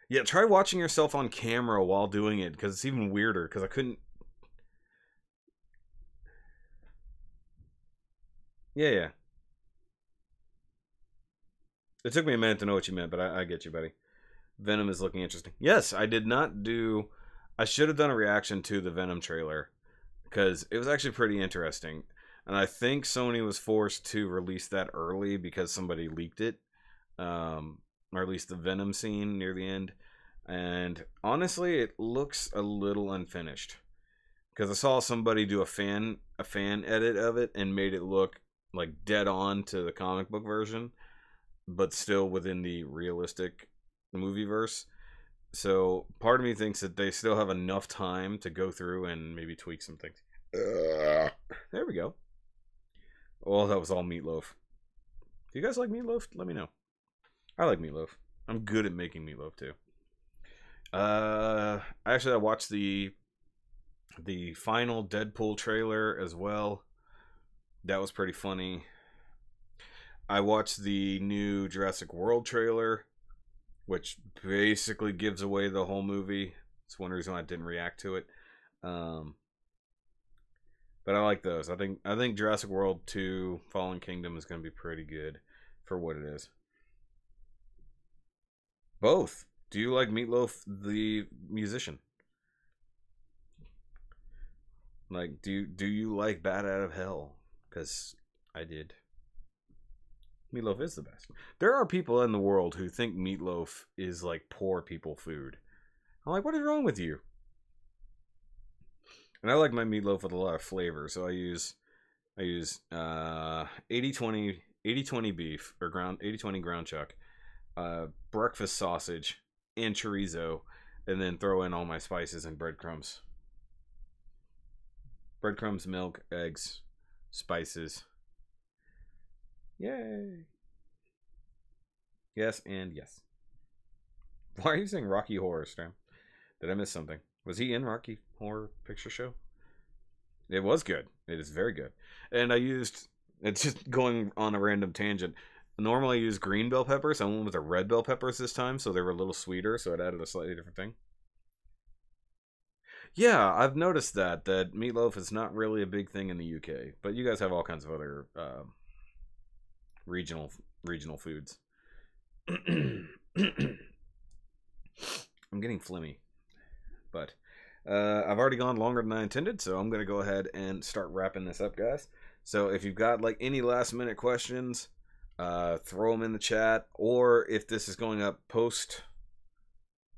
Speaker 1: Yeah, try watching yourself on camera while doing it, because it's even weirder, because I couldn't... Yeah. It took me a minute to know what you meant, but I get you, buddy. Venom is looking interesting. Yes, I did not do... I should have done a reaction to the Venom trailer, because it was actually pretty interesting. And I think Sony was forced to release that early because somebody leaked it. Or at least the Venom scene near the end. And honestly, it looks a little unfinished. Because I saw somebody do a fan edit of it and made it look like dead on to the comic book version, but still within the realistic movie verse. So part of me thinks that they still have enough time to go through and maybe tweak some things. There we go. Oh, that was all meatloaf. Do you guys like meatloaf? Let me know. I like meatloaf. I'm good at making meatloaf too. Actually, I watched the final Deadpool trailer as well. That was pretty funny. I watched the new Jurassic World trailer, which basically gives away the whole movie. It's one reason why I didn't react to it. But I like those. I think Jurassic World 2 Fallen Kingdom is going to be pretty good for what it is. Both. Do you like Meatloaf, the musician? Like, do you like Bat Out of Hell? Because I did. Meatloaf is the best. There are people in the world who think meatloaf is like poor people food. I'm like, what is wrong with you? And I like my meatloaf with a lot of flavor, so I use 80-20 beef or 80-20 ground chuck, breakfast sausage, and chorizo, and then throw in all my spices and breadcrumbs. Breadcrumbs, milk, eggs, spices. Yay! Yes and yes. Why are you saying Rocky Horror, Stram? Did I miss something? Was he in Rocky Horror Picture Show? It was good. It is very good. And I used, it's just going on a random tangent. Normally I use green bell peppers. I went with the red bell peppers this time, so they were a little sweeter, so it added a slightly different thing. Yeah, I've noticed that meatloaf is not really a big thing in the UK, but you guys have all kinds of other regional foods. I'm getting flimmy, but I've already gone longer than I intended, so I'm gonna go ahead and start wrapping this up, guys. So if you've got like any last minute questions, throw them in the chat, or if this is going up post,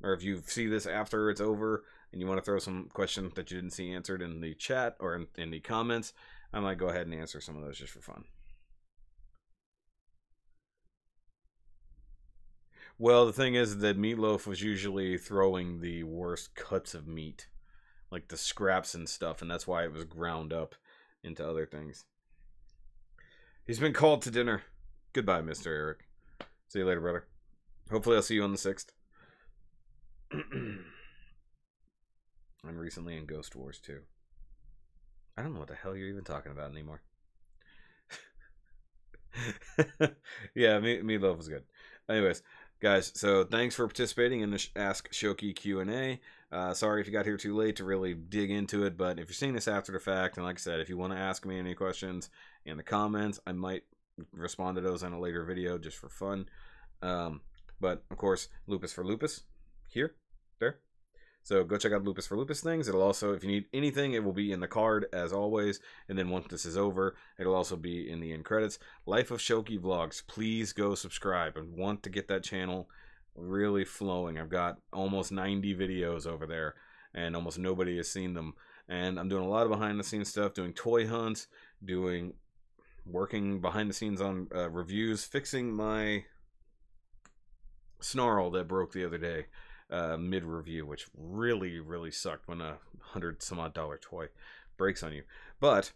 Speaker 1: or if you see this after it's over and you want to throw some questions that you didn't see answered in the chat or in the comments, I might go ahead and answer some of those just for fun. Well, the thing is that meatloaf was usually throwing the worst cuts of meat, like the scraps and stuff, and that's why it was ground up into other things. He's been called to dinner. Goodbye, Mr. Eric. See you later, brother. Hopefully I'll see you on the 6th. I'm recently in Ghost Wars 2. I don't know what the hell you're even talking about anymore. Yeah, meatloaf was good. Anyways, guys, so thanks for participating in the Ask Shoky Q&A. Sorry if you got here too late to really dig into it, but if you're seeing this after the fact, and like I said, if you want to ask me any questions in the comments, I might respond to those in a later video just for fun. But, of course, Lupus for Lupus. Here. There. So go check out Lupus for Lupus things. It'll also, if you need anything, it will be in the card as always. And then once this is over, it'll also be in the end credits. Life of Shoky Vlogs. Please go subscribe. I want to get that channel really flowing. I've got almost 90 videos over there, and almost nobody has seen them. And I'm doing a lot of behind the scenes stuff, doing toy hunts, working behind the scenes on reviews, fixing my snarl that broke the other day. Mid-review, which really sucked when a $100-some-odd toy breaks on you. But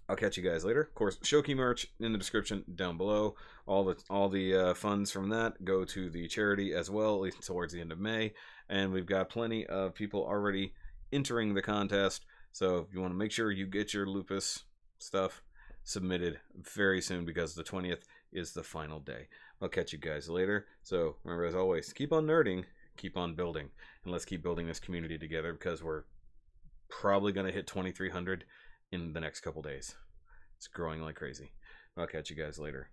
Speaker 1: I'll catch you guys later. Of course, Shoky merch in the description down below. All the funds from that go to the charity as well, at least towards the end of May. And we've got plenty of people already entering the contest. So if you want to make sure you get your Lupus stuff submitted very soon, because the 20th is the final day. I'll catch you guys later. So remember, as always, keep on nerding, keep on building, and let's keep building this community together, because we're probably going to hit 2,300 in the next couple days. It's growing like crazy. I'll catch you guys later.